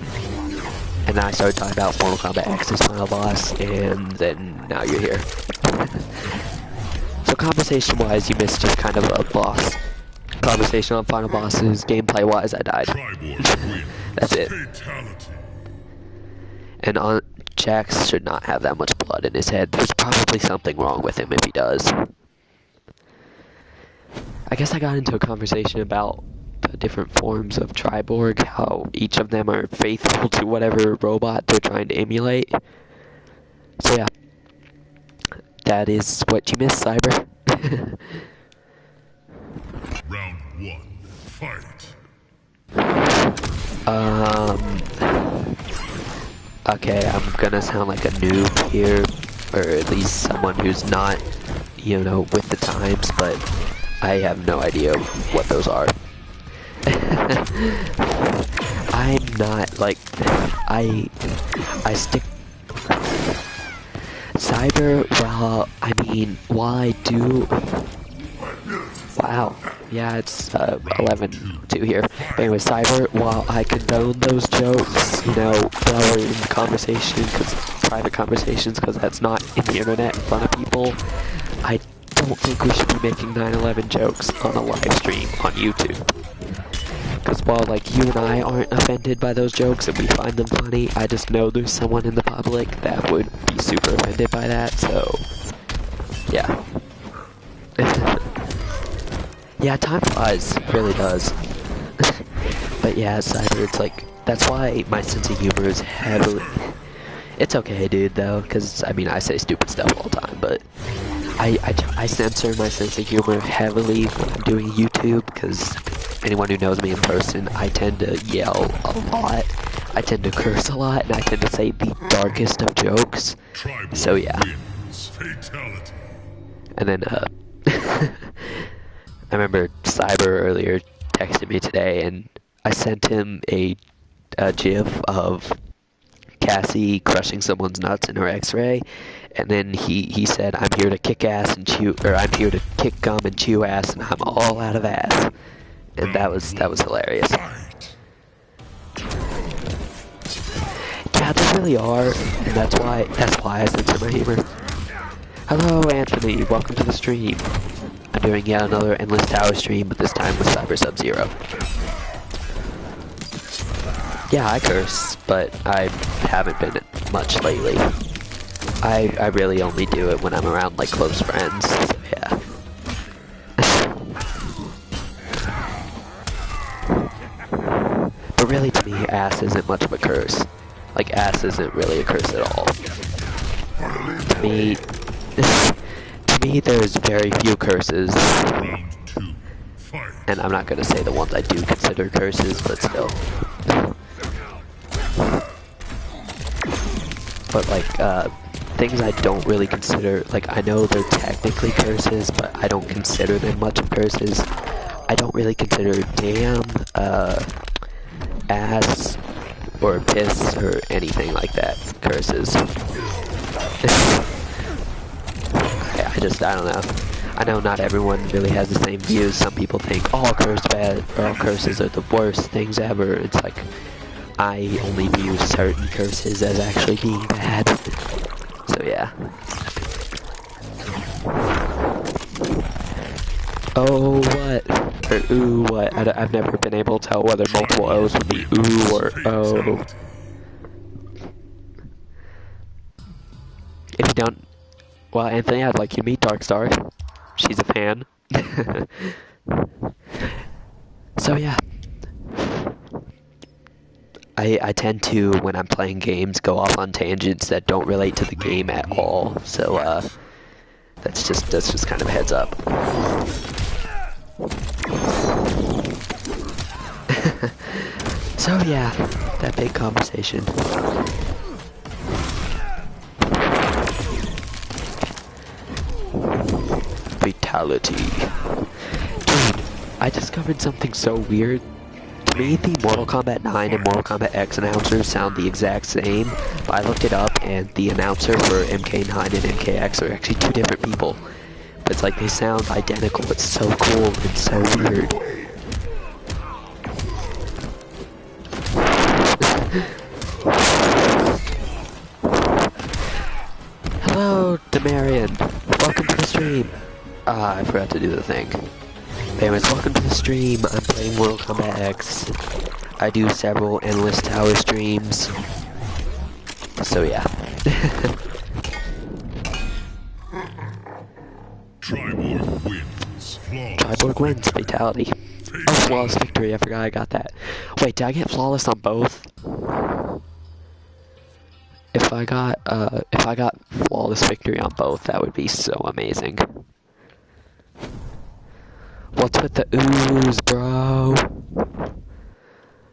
S1: started talking about Mortal Kombat X's final boss, and then now you're here. So conversation-wise, you missed just kind of a boss conversation on final bosses. Gameplay-wise, I died. That's it. And Jax should not have that much blood in his head. There's probably something wrong with him if he does. I guess I got into a conversation about the different forms of Triborg, how each of them are faithful to whatever robot they're trying to emulate. So yeah, that is what you missed, Cyber.
S2: Round 1. Fight.
S1: Okay, I'm gonna sound like a noob here, or at least someone who's not you know, with the times, but I have no idea what those are. I'm not, like, I stick... Cyber, well, I mean, while I do... Wow. Yeah, it's 11-2 here. But anyway, Cyber, while I condone those jokes, you know, while we're in conversation, private conversations, because that's not in the internet in front of people, I don't think we should be making 9/11 jokes on a live stream on YouTube. Because while, like, you and I aren't offended by those jokes and we find them funny, I just know there's someone in the public that would be super offended by that, so... yeah. Yeah, time flies, really does. But yeah, Cyber, it's like, that's why my sense of humor is heavily... It's okay, dude, though, because, I mean, I say stupid stuff all the time, but I censor my sense of humor heavily when I'm doing YouTube, because anyone who knows me in person, I tend to yell a lot, I tend to curse a lot, and I tend to say the darkest of jokes. So yeah. And then, I remember Cyber earlier texted me today, and I sent him a gif of Cassie crushing someone's nuts in her X-ray, and then he said, "I'm here to kick ass and chew, or I'm here to kick gum and chew ass, and I'm all out of ass." And that was hilarious. Yeah, they really are, and that's why I censor my humor. Hello, Anthony. Welcome to the stream. I'm doing yet another Endless Tower stream, but this time with Cyber Sub-Zero. Yeah, I curse, but I haven't been much lately. I really only do it when I'm around, like, close friends, so yeah. But really, to me, ass isn't much of a curse. Like, ass isn't really a curse at all. To me, there's very few curses. And I'm not gonna say the ones I do consider curses, but still. But, like, things I don't really consider, like, I know they're technically curses, but I don't consider them much of curses. I don't really consider damn, ass, or piss, or anything like that curses. I don't know. I know not everyone really has the same views. Some people think all curses are the worst things ever. It's like, I only view certain curses as actually being bad. So yeah. Oh, what? Or ooh, what? I've never been able to tell whether multiple O's would be ooh or oh. If you don't... Well, Anthony, I'd like you to meet Darkstar. She's a fan. So yeah. I tend to, when I'm playing games, go off on tangents that don't relate to the game at all. So, that's just kind of a heads up. So yeah, that big conversation. Fatality. Dude, I discovered something so weird. To me, the Mortal Kombat 9 and Mortal Kombat X announcers sound the exact same, but I looked it up, and the announcer for MK9 and MKX are actually two different people. But it's like they sound identical. It's so cool and so weird. Hello, Demarion. Welcome to the stream. Ah, I forgot to do the thing. Anyways, welcome to the stream. I'm playing Mortal Kombat X. I do several Endless Tower streams. So yeah.
S2: Triborg wins.
S1: Triborg wins. Fatality. Oh, flawless victory. I forgot I got that. Wait, did I get flawless on both? If I got flawless victory on both, that would be so amazing. What's with the ooze, bro?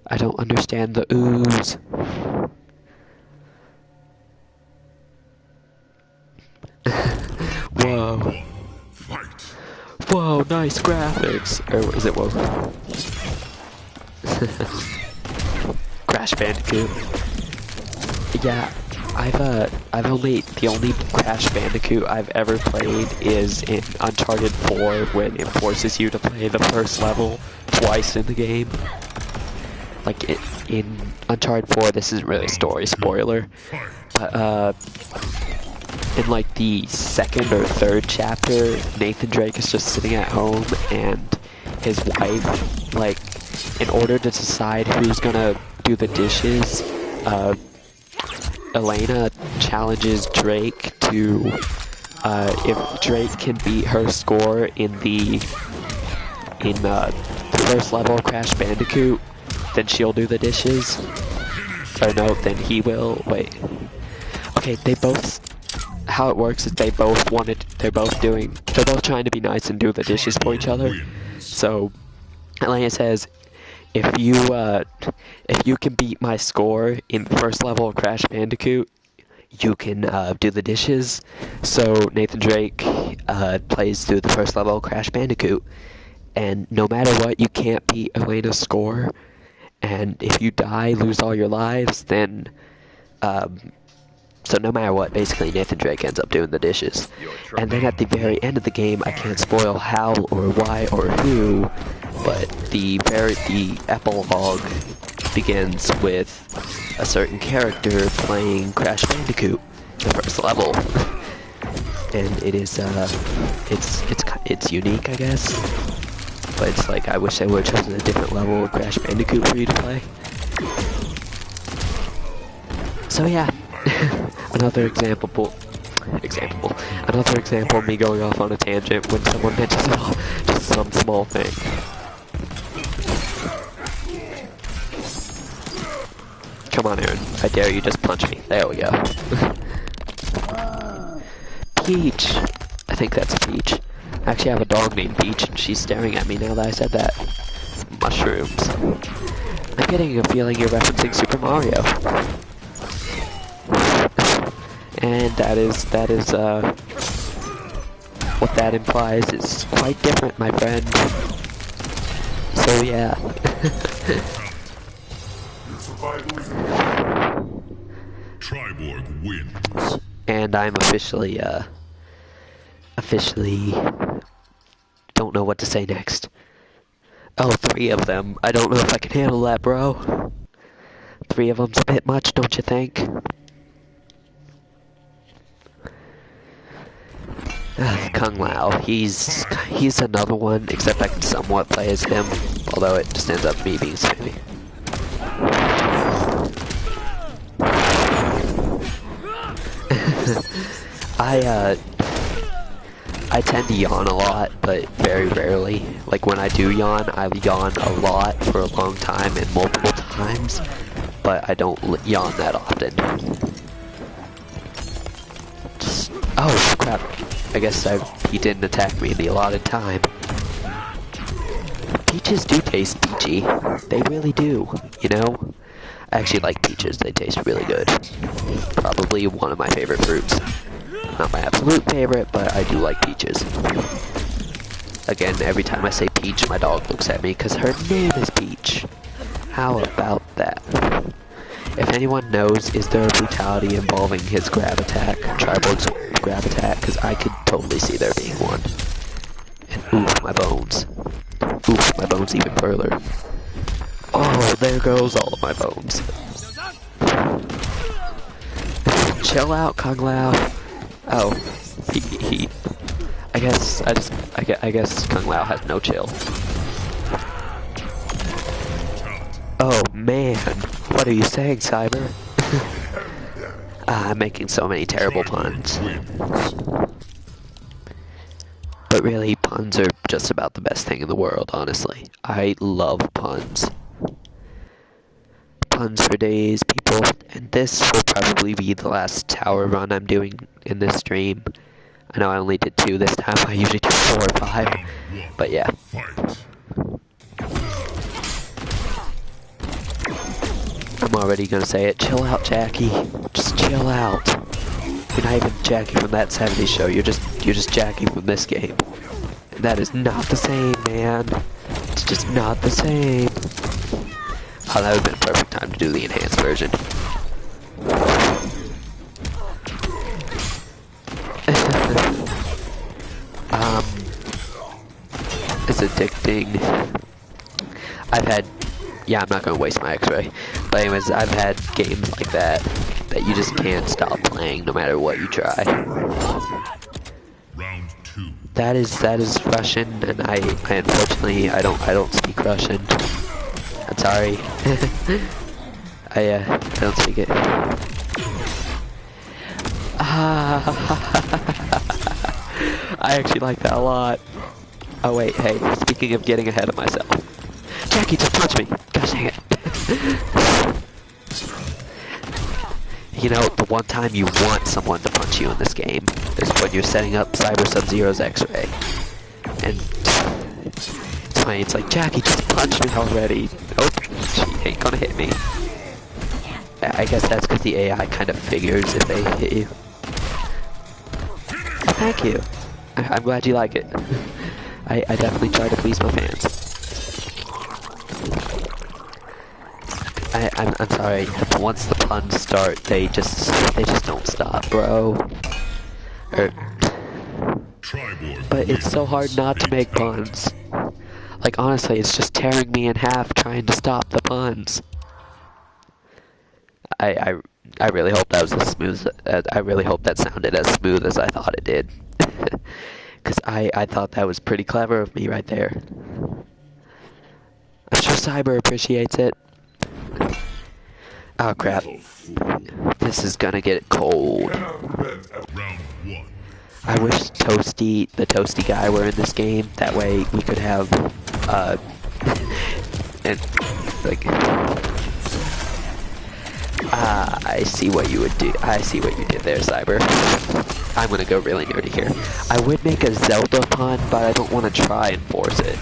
S1: I don't understand the ooze. Whoa. Whoa, nice graphics. Or is it whoa? Crash Bandicoot. Yeah, the only Crash Bandicoot I've ever played is in Uncharted 4 when it forces you to play the first level twice in the game. Like in Uncharted 4, this isn't really a story spoiler, but in like the second or third chapter, Nathan Drake is just sitting at home and his wife, like, in order to decide who's gonna do the dishes, Elena challenges Drake to, if Drake can beat her score in the first level of Crash Bandicoot, then she'll do the dishes. Or no, then he will. Wait. Okay, they both... How it works is they're both trying to be nice and do the dishes for each other. So, Elena says, if you can beat my score in the first level of Crash Bandicoot, you can do the dishes. So Nathan Drake plays through the first level of Crash Bandicoot, and no matter what, you can't beat Elena's score. And if you die, lose all your lives, then so no matter what, basically Nathan Drake ends up doing the dishes. And then at the very end of the game, I can't spoil how or why or who, but the epilogue begins with a certain character playing Crash Bandicoot, the first level. And it is it's unique, I guess. But it's like, I wish I would have chosen a different level of Crash Bandicoot for you to play. So yeah, another example of me going off on a tangent when someone mentions just some small thing. Come on, Aaron, I dare you, just punch me. There we go. Peach! I think that's Peach. I actually have a dog named Peach, and she's staring at me now that I said that. Mushrooms. I'm getting a feeling you're referencing Super Mario. And that is, what that implies is quite different, my friend. So yeah.
S2: Triborg wins.
S1: And I'm officially don't know what to say next. Oh, 3 of them. I don't know if I can handle that, bro. 3 of them's a bit much, don't you think? Kung Lao, he's another one, except I can somewhat play as him, although it just ends up me being spammy. I tend to yawn a lot, but very rarely. Like when I do yawn, I yawn a lot for a long time and multiple times, but I don't yawn that often. Oh crap. I guess he didn't attack me in the allotted time. Peaches do taste peachy. They really do, you know? I actually like peaches, they taste really good. Probably one of my favorite fruits. Not my absolute favorite, but I do like peaches. Again, every time I say Peach, my dog looks at me because her name is Peach. How about that? If anyone knows, is there a brutality involving his grab attack, Triborg's grab attack? Because I could totally see there being one. And oof, my bones. Oof, my bones even further. Oh, there goes all of my bones. Chill out, Kung Lao. Oh, I guess Kung Lao has no chill. Oh man, what are you saying, Cyber? I'm making so many terrible puns. But really, puns are just about the best thing in the world, honestly. I love puns. Puns for days, people, and this will probably be the last tower run I'm doing in this stream. I know I only did 2 this time, I usually do 4 or 5, but yeah. I'm already gonna say it, chill out, Jackie. Just chill out. You're not even Jackie from that 70s show, you're just Jackie from this game. That is not the same, man. It's just not the same. Oh, that would have been a perfect time to do the enhanced version. It's addicting. Yeah, I'm not gonna waste my X-ray. But anyways, I've had games like that you just can't stop playing no matter what you try.
S2: Round 2.
S1: That is Russian, and I unfortunately I don't speak Russian. I'm sorry. I don't speak it. I actually like that a lot. Oh wait, hey, speaking of getting ahead of myself. Jackie, just punch me! Gosh dang it. You know, the one time you want someone to punch you in this game is when you're setting up Cyber Sub-Zero's X-Ray. And it's funny, it's like, Jackie, just punch me already. Oh, she ain't gonna hit me. I guess that's because the AI kind of figures if they hit you. Thank you. I'm glad you like it. I definitely try to please my fans. I'm sorry. Once the puns start, they just don't stop, bro. But it's so hard not to make puns. Like honestly, it's just tearing me in half trying to stop the puns. I really hope that was as smooth. I really hope that sounded as smooth as I thought it did. Cause I thought that was pretty clever of me right there. I'm sure Cyber appreciates it. Oh crap. This is gonna get cold. I wish the Toasty guy were in this game. That way we could have, and, like, I see what you would do. I see what you did there, Cyber. I'm gonna go really nerdy here. I would make a Zelda pun, but I don't want to try and force it.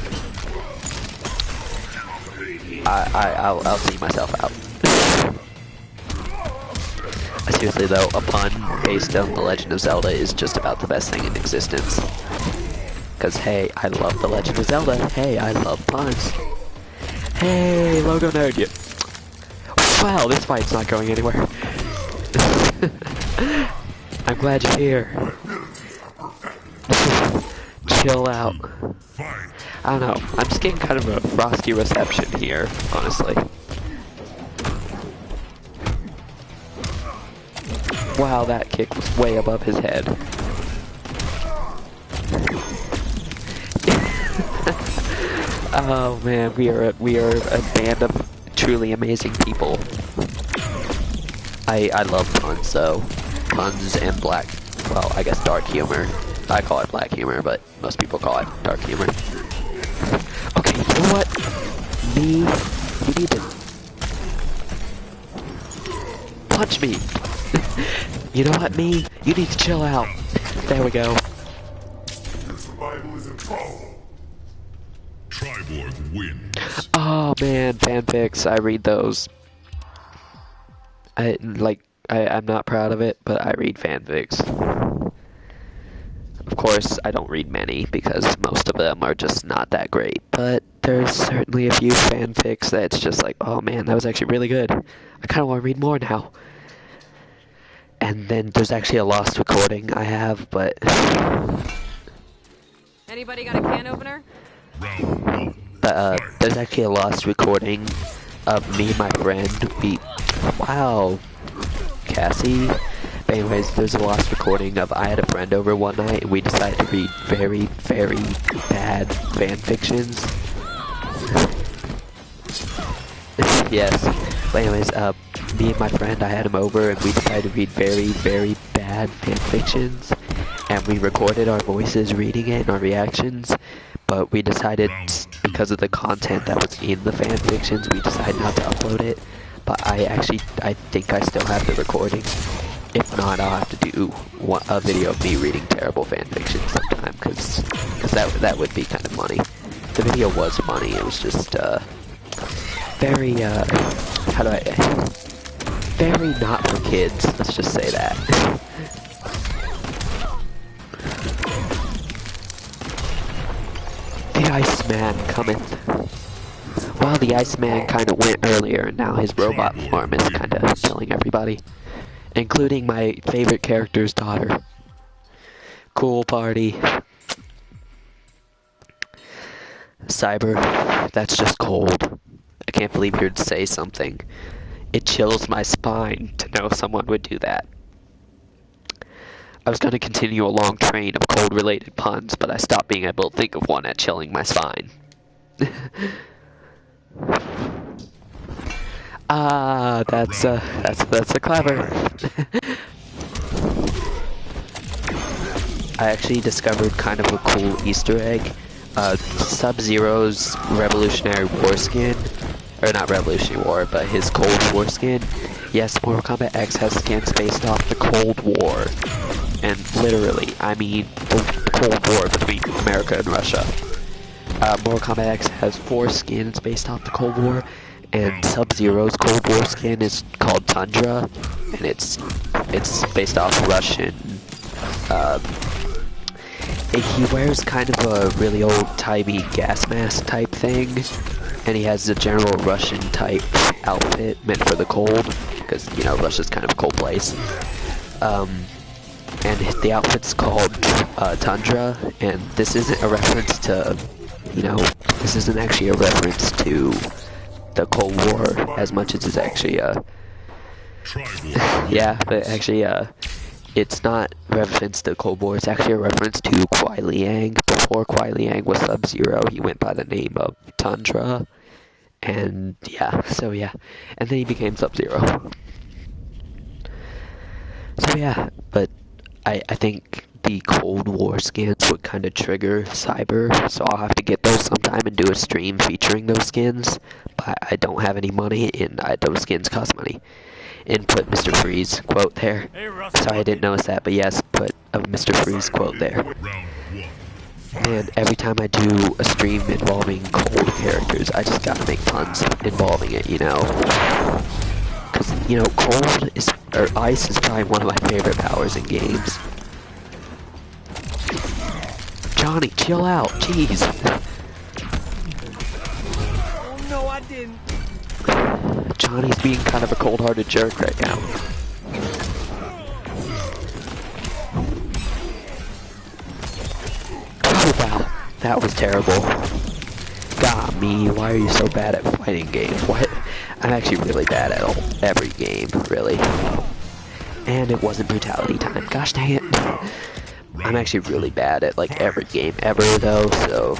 S1: I'll see myself out. Seriously though, a pun based on The Legend of Zelda is just about the best thing in existence. Cause hey, I love The Legend of Zelda. Hey, I love puns. Hey, Logo Nerd, you. Wow, this fight's not going anywhere. I'm glad you're here. Chill out. I don't know, I'm just getting kind of a frosty reception here, honestly. Wow, that kick was way above his head. Oh man, we are a band of truly amazing people. I love puns though. Puns and well, I guess dark humor. I call it black humor, but most people call it dark humor. Okay, you know what? You need to punch me. You know what, you need to chill out. There we go.
S3: The survival is in trouble.
S2: Triborg wins.
S1: Oh man, fanfics, I read those. I'm not proud of it, but I read fanfics. Of course, I don't read many because most of them are just not that great, but there's certainly a few fanfics that's just like, oh man, that was actually really good. I kind of want to read more now. And then there's actually a lost recording I have, but...
S6: Anybody got a can opener?
S1: There's actually a lost recording of me and my friend. Wow, Cassie. But anyways, there's a lost recording of I had a friend over one night and we decided to read very, very bad fan fictions. Yes. But anyways, me and my friend, I had him over and we decided to read very, very bad fan fictions. And we recorded our voices reading it and our reactions. But we decided, because of the content that was in the fan fictions, we decided not to upload it. But I think I still have the recording. If not, I'll have to do a video of me reading terrible fan fiction sometime, because that would be kind of funny. The video was funny, it was just, very, very not for kids, let's just say that. Iceman coming. Well, the Iceman kind of went earlier, and now his robot form is kind of killing everybody. Including my favorite character's daughter. Cool party. Cyber, that's just cold. I can't believe you'd say something. It chills my spine to know someone would do that. I was going to continue a long train of cold-related puns, but I stopped being able to think of one at chilling my spine. That's clever. I actually discovered kind of a cool Easter egg. Sub-Zero's Revolutionary War skin, or not Revolutionary War, but his Cold War skin. Yes, Mortal Kombat X has skins based off the Cold War. And literally, I mean the Cold War between America and Russia. Mortal Kombat X has 4 skins based off the Cold War, and Sub-Zero's Cold War skin is called Tundra, and it's based off Russian. He wears kind of a really old-timey gas mask type thing, and he has a general Russian type outfit meant for the cold, because, you know, Russia's kind of a cold place. And the outfit's called Tundra, and this isn't a reference to, you know, this isn't actually a reference to the Cold War as much as it's actually yeah, but actually it's not a reference to the Cold War, it's actually a reference to Kuai Liang. Before Kuai Liang was Sub-Zero, he went by the name of Tundra, and yeah, so yeah, and then he became Sub-Zero. So yeah, but I think the Cold War skins would kind of trigger Cyber, so I'll have to get those sometime and do a stream featuring those skins, but I don't have any money, and those skins cost money. Input Mr. Freeze quote there. Sorry I didn't notice that, but yes, put a Mr. Freeze quote there. And every time I do a stream involving cold characters, I just gotta make puns involving it, you know? Because, you know, ice is probably one of my favorite powers in games. Johnny, chill out, jeez.
S5: Oh no, I didn't.
S1: Johnny's being kind of a cold-hearted jerk right now. Oh wow, that was terrible. God, me, why are you so bad at fighting games? What? I'm actually really bad at every game, really. And it wasn't brutality time. Gosh dang it. I'm actually really bad at like every game ever though, so...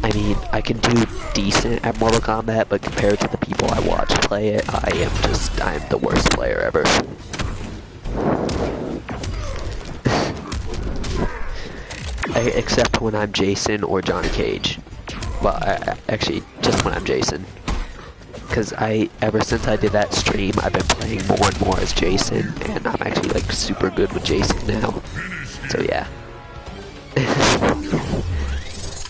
S1: I mean, I can do decent at Mortal Kombat, but compared to the people I watch play it, I'm the worst player ever. Except when I'm Jason or Johnny Cage. Well, actually, just when I'm Jason. Because ever since I did that stream, I've been playing more and more as Jason, and I'm actually like super good with Jason now. So yeah.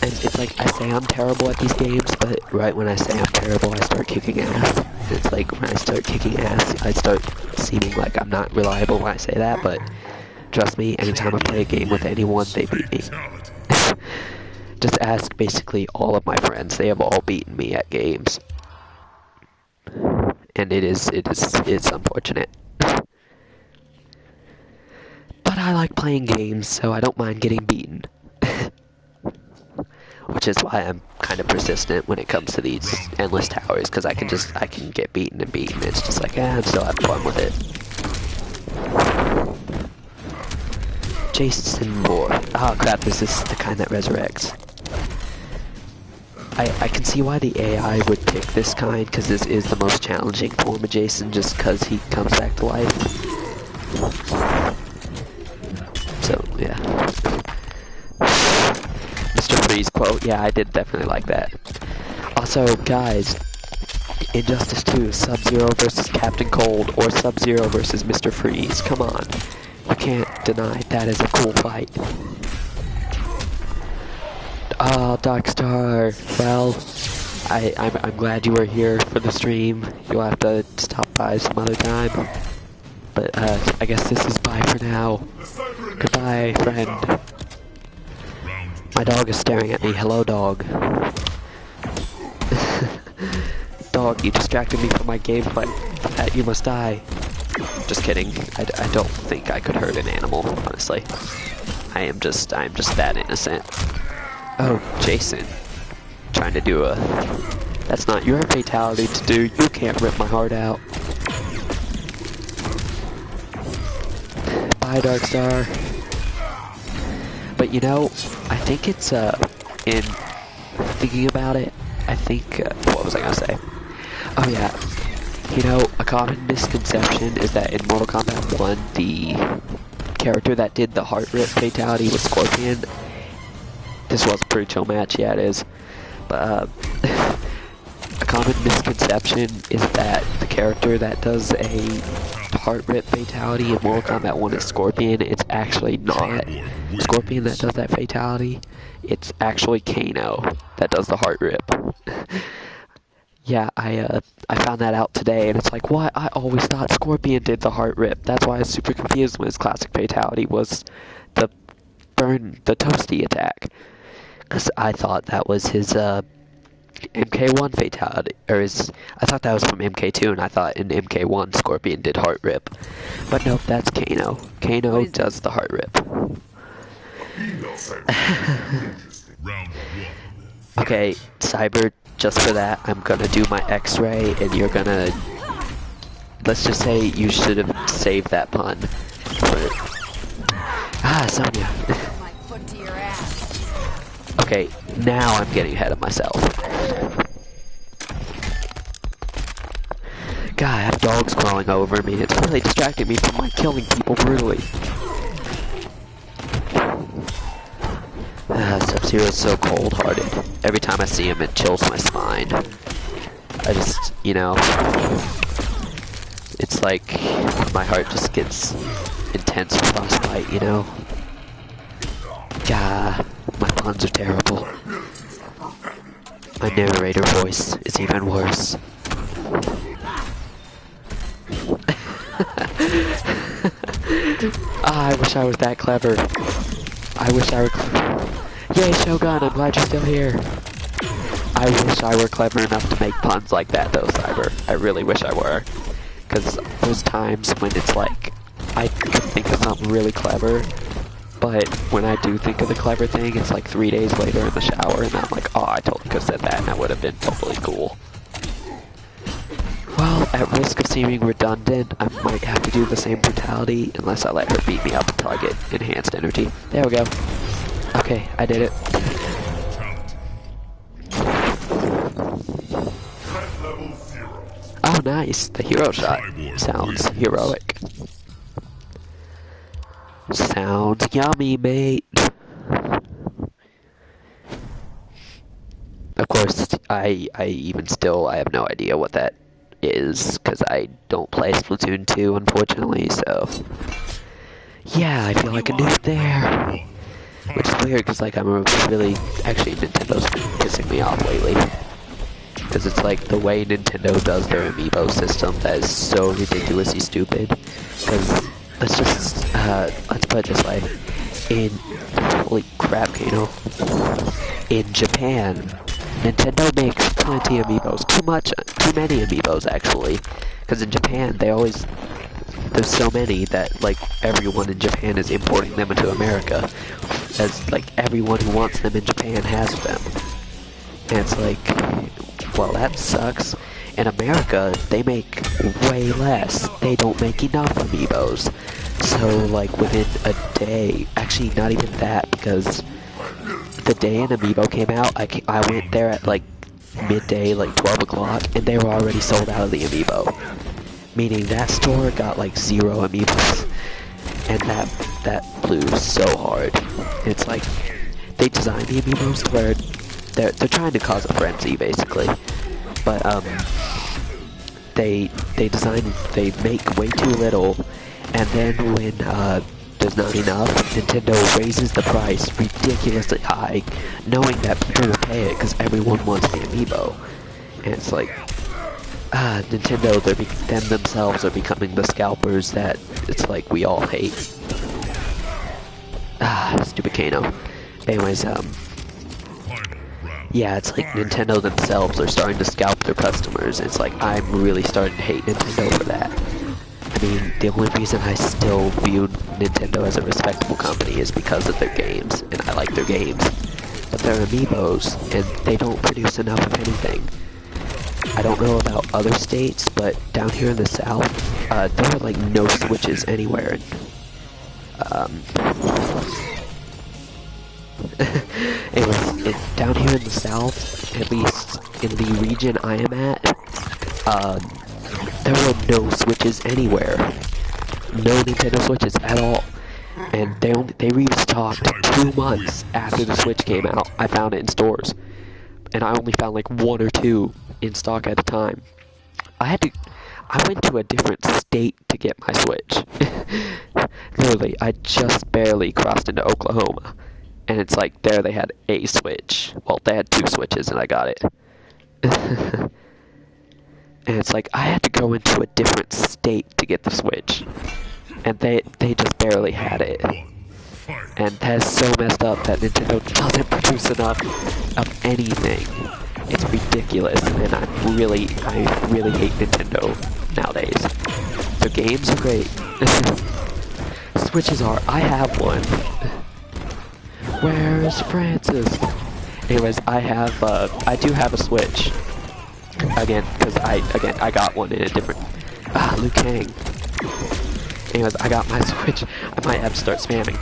S1: And it's like, I say I'm terrible at these games, but right when I say I'm terrible, I start kicking ass. And it's like, when I start kicking ass, I start seeming like I'm not reliable when I say that, but trust me, anytime I play a game with anyone, they beat me. Just ask basically all of my friends, they have all beaten me at games. And it's unfortunate. But I like playing games, so I don't mind getting beaten. Which is why I'm kind of persistent when it comes to these endless towers, because I can get beaten and beaten. It's just like, I'm still having fun with it. Jason Moore. Oh crap, this is the kind that resurrects. I can see why the AI would pick this kind, because this is the most challenging form of Jason, just because he comes back to life. So, yeah. Mr. Freeze quote, yeah, I did definitely like that. Also, guys, Injustice 2, Sub-Zero versus Captain Cold, or Sub-Zero versus Mr. Freeze, come on. You can't deny that is a cool fight. Oh, Darkstar, well, I'm glad you were here for the stream. You'll have to stop by some other time. But I guess this is bye for now. Goodbye, friend. My dog is staring at me. Hello, dog. Dog, you distracted me from my gameplay. You must die. Just kidding. I don't think I could hurt an animal, honestly. I'm just that innocent. Oh, Jason. Trying to do a... That's not your fatality to do. You can't rip my heart out. Bye, Darkstar. But you know, I think it's, in thinking about it, I think, what was I gonna say? Oh yeah, you know, a common misconception is that in Mortal Kombat 1, the character that did the heart rip fatality was Scorpion. This was a pretty chill match, yeah it is. But, a common misconception is that the character that does a heart rip fatality in Mortal Kombat 1 is Scorpion. It's actually not Scorpion that does that fatality. It's actually Kano that does the heart rip. Yeah, I found that out today, and it's like, what? I always thought Scorpion did the heart rip. That's why I was super confused when his classic fatality was the the toasty attack. Because I thought that was his, MK1 fatality, or I thought that was from MK2, and I thought in MK1 Scorpion did heart rip. But nope, that's Kano. Kano does the heart rip. Okay, Cyber, just for that, I'm gonna do my X-ray, and you're gonna... Let's just say you should have saved that pun. Ah, Sonya. Okay, now I'm getting ahead of myself. God, I have dogs crawling over me. It's really distracting me from killing people brutally. Sub-Zero is so cold-hearted. Every time I see him, it chills my spine. I just, you know... It's like my heart just gets intense frostbite, you know? God, my puns are terrible. My narrator voice is even worse. I wish I was that clever. I wish I were Yay, Shogun, I'm glad you're still here. I wish I were clever enough to make puns like that, though, Cyber. I really wish I were. Because those times when it's like, I could think of something really clever, but when I do think of the clever thing, it's like 3 days later in the shower, and I'm like, oh, I totally could have said that, and that would have been totally cool. Well, at risk of seeming redundant, I might have to do the same brutality unless I let her beat me up until I get enhanced energy. There we go. Okay, I did it. Oh, nice. The hero shot sounds heroic. Sounds yummy, mate. Of course, I have no idea what that is, because I don't play Splatoon 2, unfortunately, so... Yeah, I feel like a noob there. Which is weird, because, like, actually, Nintendo's been pissing me off lately. Because it's like, the way Nintendo does their amiibo system, that is so ridiculously stupid. Because, let's put it this way. Holy crap, Kano. In Japan, Nintendo makes plenty of amiibos. Too many amiibos, actually. Because in Japan, there's so many that, like, everyone in Japan is importing them into America. As, like, everyone who wants them in Japan has them. And it's like, well, that sucks. In America, they make way less. They don't make enough amiibos. So, like, within a day, actually, not even that, because the day an amiibo came out, I went there at, like, midday, like 12 o'clock, and they were already sold out of the amiibo. Meaning that store got, like, 0 amiibos. And that blew so hard. And it's like, they designed the amiibos to where they're trying to cause a frenzy, basically. But, they make way too little, and then when, there's not enough, Nintendo raises the price ridiculously high, knowing that people will pay it because everyone wants the amiibo. And it's like, Nintendo, them themselves are becoming the scalpers that it's like we all hate. Stupid Kano. Anyways, yeah, it's like Nintendo themselves are starting to scalp their customers. It's like I'm really starting to hate Nintendo for that. I mean, the only reason I still view Nintendo as a respectable company is because of their games, and I like their games. But they're amiibos, and they don't produce enough of anything. I don't know about other states, but down here in the South, there are like no Switches anywhere. Anyways, down here in the South, at least in the region I am at, there were no Switches anywhere. No Nintendo Switches at all. And they restocked 2 months after the Switch came out. I found it in stores. And I only found like 1 or 2 in stock at a time. I went to a different state to get my Switch. Literally, I just barely crossed into Oklahoma. And it's like, there they had a Switch. Well, they had 2 Switches and I got it. And it's like, I had to go into a different state to get the Switch. And they just barely had it. And that's so messed up that Nintendo doesn't produce enough of anything. It's ridiculous, and I really hate Nintendo nowadays. Their games are great. Switches are, I have one. Where's Francis? Anyways, I do have a Switch. Again, because I got one in a different, Liu Kang. Anyways, I got my Switch. I might have to start spamming.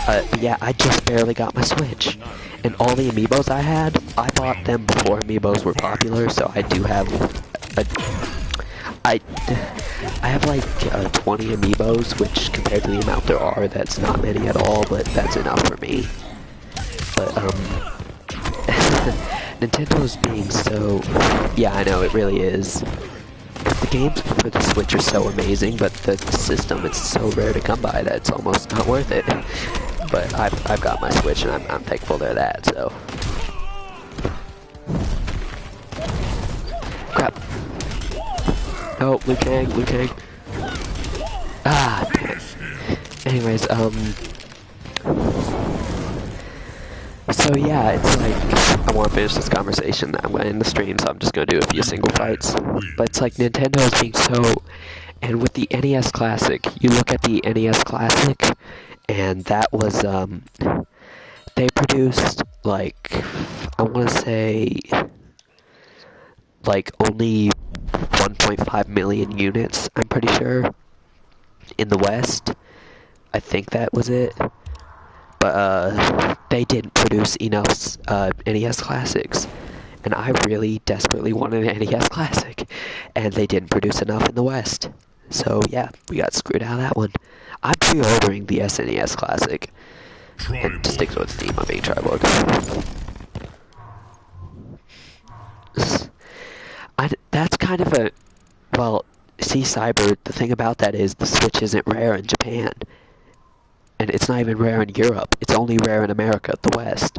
S1: But yeah, I just barely got my Switch. And all the amiibos I had, I bought them before amiibos were popular, so I do have I have like 20 amiibos, which compared to the amount there are, that's not many at all, but that's enough for me. But, Nintendo's being so... Yeah, I know, it really is. The games for the Switch are so amazing, but the system is so rare to come by that it's almost not worth it. But I've got my Switch, and I'm thankful they're that, so... Crap. Oh, Liu Kang. Ah, damn it. Anyways, so yeah, it's like, I want to finish this conversation. I'm going to end the stream, so I'm just going to do a few single fights. But it's like Nintendo is being so... And with the NES Classic, you look at the NES Classic, and that was, they produced, like, I want to say, like, only 1.5 million units, I'm pretty sure, in the West. I think that was it. But, they didn't produce enough, NES Classics. And I really desperately wanted an NES Classic. And they didn't produce enough in the West. So, yeah, we got screwed out of that one. I'm pre-ordering the SNES Classic. And to stick with the theme, I'm being Triborg. That's kind of a... Well, see, Cyber, the thing about that is the Switch isn't rare in Japan. And it's not even rare in Europe. It's only rare in America, the West.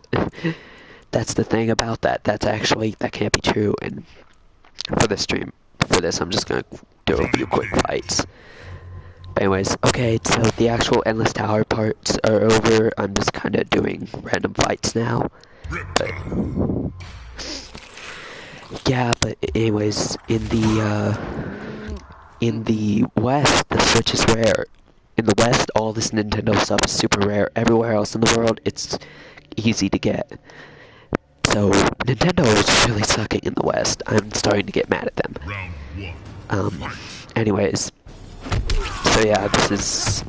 S1: That's the thing about that. That's actually... That can't be true. And for this stream, I'm just gonna do a few quick fights. But anyways, okay, so the actual Endless Tower parts are over. I'm just kind of doing random fights now. But, yeah, but anyways, in the West, the Switch is rare. In the West, all this Nintendo stuff is super rare. Everywhere else in the world, it's easy to get. So, Nintendo is really sucking in the West. I'm starting to get mad at them. Anyways. So yeah, this is...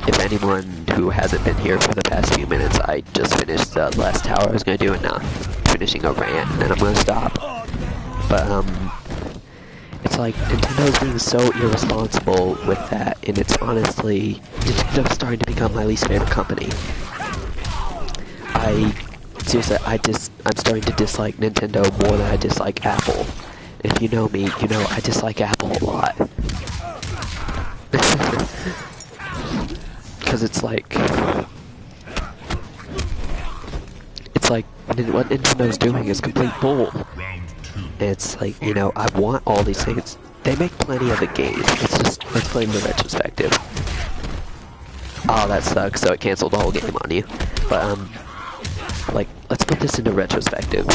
S1: If anyone who hasn't been here for the past few minutes, I just finished the last tower I was going to do, and now I'm finishing a rant, and then I'm going to stop. But, it's like, Nintendo's being so irresponsible with that, and it's honestly... Nintendo's starting to become my least favorite company. Seriously, I'm starting to dislike Nintendo more than I dislike Apple. If you know me, you know I dislike Apple a lot. Because it's like what Nintendo's doing is complete bull. It's like, you know, I want all these things. They make plenty of the game. It's just, let's play the retrospective. Oh, that sucks, so it canceled the whole game on you. But, like, let's put this into retrospective.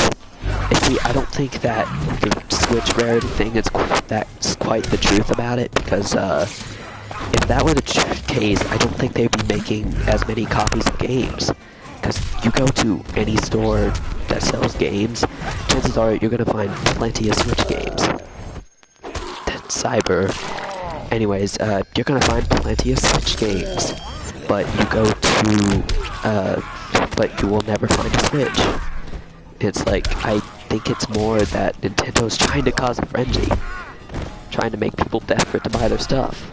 S1: I don't think that the Switch rarity thing is that's quite the truth about it, because, if that were the case, I don't think they'd be making as many copies of games. Because you go to any store that sells games, chances are you're gonna find plenty of Switch games. Cyber. Anyways, you're gonna find plenty of Switch games, but but you will never find a Switch. It's like, I think it's more that Nintendo's trying to cause a frenzy, trying to make people desperate to buy their stuff.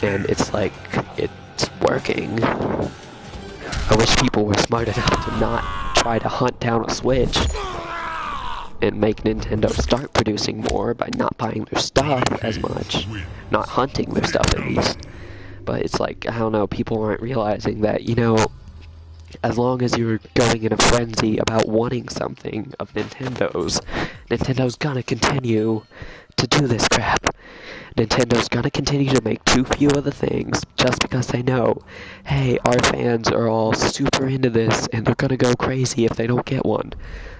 S1: And it's like, it's working. I wish people were smart enough to not try to hunt down a Switch and make Nintendo start producing more by not buying their stuff as much. Not hunting their stuff, at least. But it's like, I don't know, people aren't realizing that, you know, as long as you're going in a frenzy about wanting something of Nintendo's gonna continue to do this crap. Nintendo's gonna continue to make too few of the things just because they know, hey, our fans are all super into this and they're gonna go crazy if they don't get one.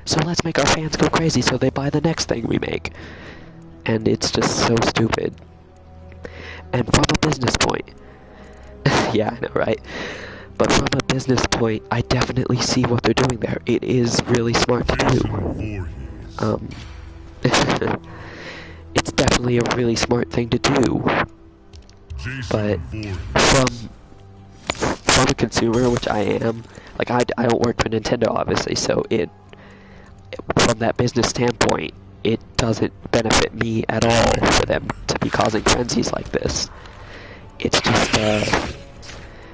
S1: So let's make our fans go crazy so they buy the next thing we make. And it's just so stupid. And from a business point, yeah, I know, right? But from a business point, I definitely see what they're doing there. It is really smart to do. It's definitely a really smart thing to do. But from a consumer, which I am, like I don't work for Nintendo, obviously, so from that business standpoint, it doesn't benefit me at all for them to be causing frenzies like this. It's just,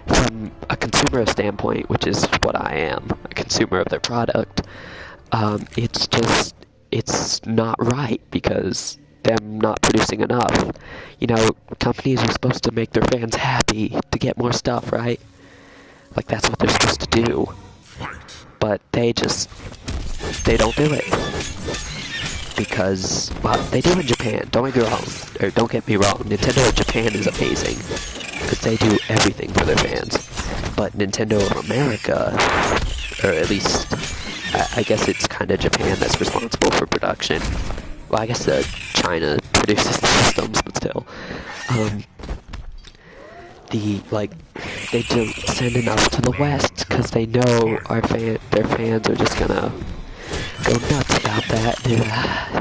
S1: from a consumer standpoint, which is what I am, a consumer of their product, it's not right, because them not producing enough. You know, companies are supposed to make their fans happy to get more stuff, right? Like, that's what they're supposed to do. But they don't do it. Because, well, they do in Japan, don't get me wrong, Nintendo in Japan is amazing, because they do everything for their fans. But Nintendo of America, or at least, I guess it's kind of Japan that's responsible for production. Well, I guess China produces the systems, but still. They don't send enough to the West, because they know their fans are just gonna go nuts about that.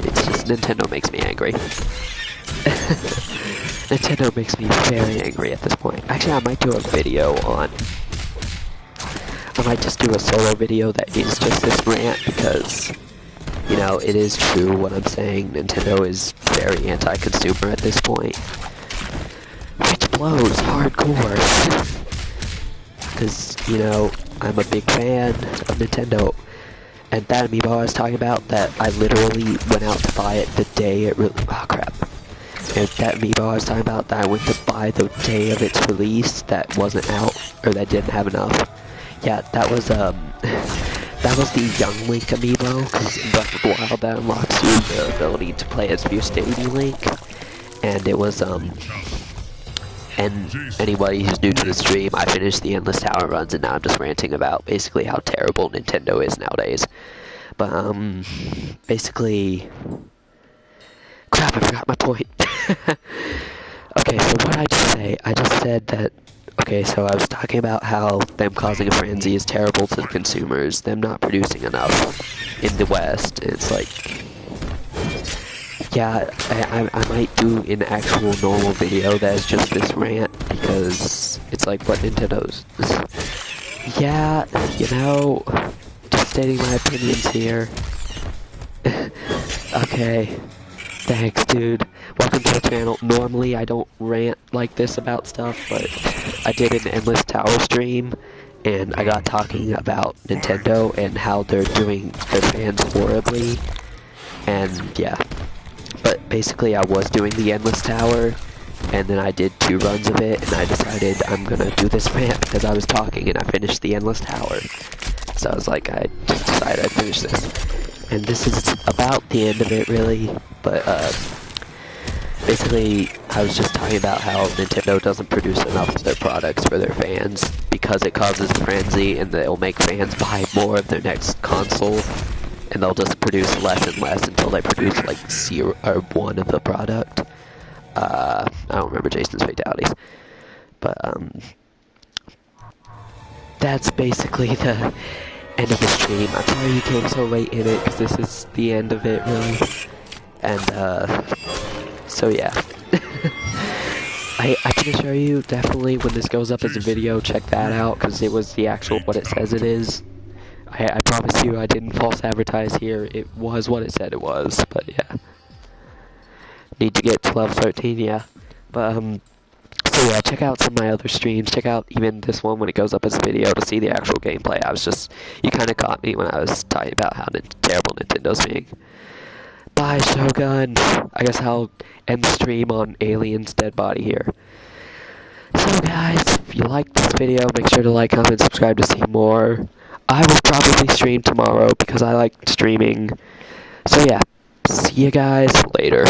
S1: It's just, Nintendo makes me angry. Nintendo makes me very angry at this point. Actually, I might do a video I might just do a solo video that is just this rant, because, you know, it is true what I'm saying. Nintendo is very anti-consumer at this point. Which blows hardcore. Because, you know, I'm a big fan of Nintendo. And that amiibo I was talking about, that I literally went out to buy it the day it oh crap. And that amiibo I was talking about, that I went to buy the day of its release, that wasn't out, or that didn't have enough. Yeah, that was the Young Link amiibo, because in Breath of the Wild that unlocks you the ability to play as your Steady Link. And it was, and anybody who's new to the stream, I finished the Endless Tower runs, and now I'm just ranting about basically how terrible Nintendo is nowadays. But, basically, crap, I forgot my point. Okay, so what did I just say? I just said that, okay, so I was talking about how them causing a frenzy is terrible to the consumers, them not producing enough in the West, and it's like, yeah, I might do an actual normal video that is just this rant, because it's like what Nintendo's. Yeah, you know, just stating my opinions here. Okay, thanks, dude. Welcome to the channel. Normally, I don't rant like this about stuff, but I did an Endless Tower stream, and I got talking about Nintendo and how they're doing their fans horribly, and yeah. But basically, I was doing the Endless Tower, and then I did 2 runs of it, and I decided I'm gonna do this rant because I was talking and I finished the Endless Tower. So I was like, I just decided I'd finish this. And this is about the end of it, really. But basically, I was just talking about how Nintendo doesn't produce enough of their products for their fans because it causes frenzy, and it'll make fans buy more of their next console, and they'll just produce less and less until they produce like 0 or 1 of the product. I don't remember Jason's fatalities, but that's basically the end of the stream. I'm sorry you came so late in it, because this is the end of it, really. And so yeah. I can assure you, definitely, when this goes up as a video, check that out, because it was the actual what it says it is. I promise you, I didn't false advertise here. It was what it said it was, but yeah. Need to get to level 13, yeah. But, so yeah, check out some of my other streams. Check out even this one when it goes up as a video to see the actual gameplay. You kind of caught me when I was talking about how terrible Nintendo's being. Bye, Shogun. I guess I'll end the stream on Alien's dead body here. So guys, if you like this video, make sure to like, comment, subscribe to see more. I will probably stream tomorrow because I like streaming. So yeah, see you guys later.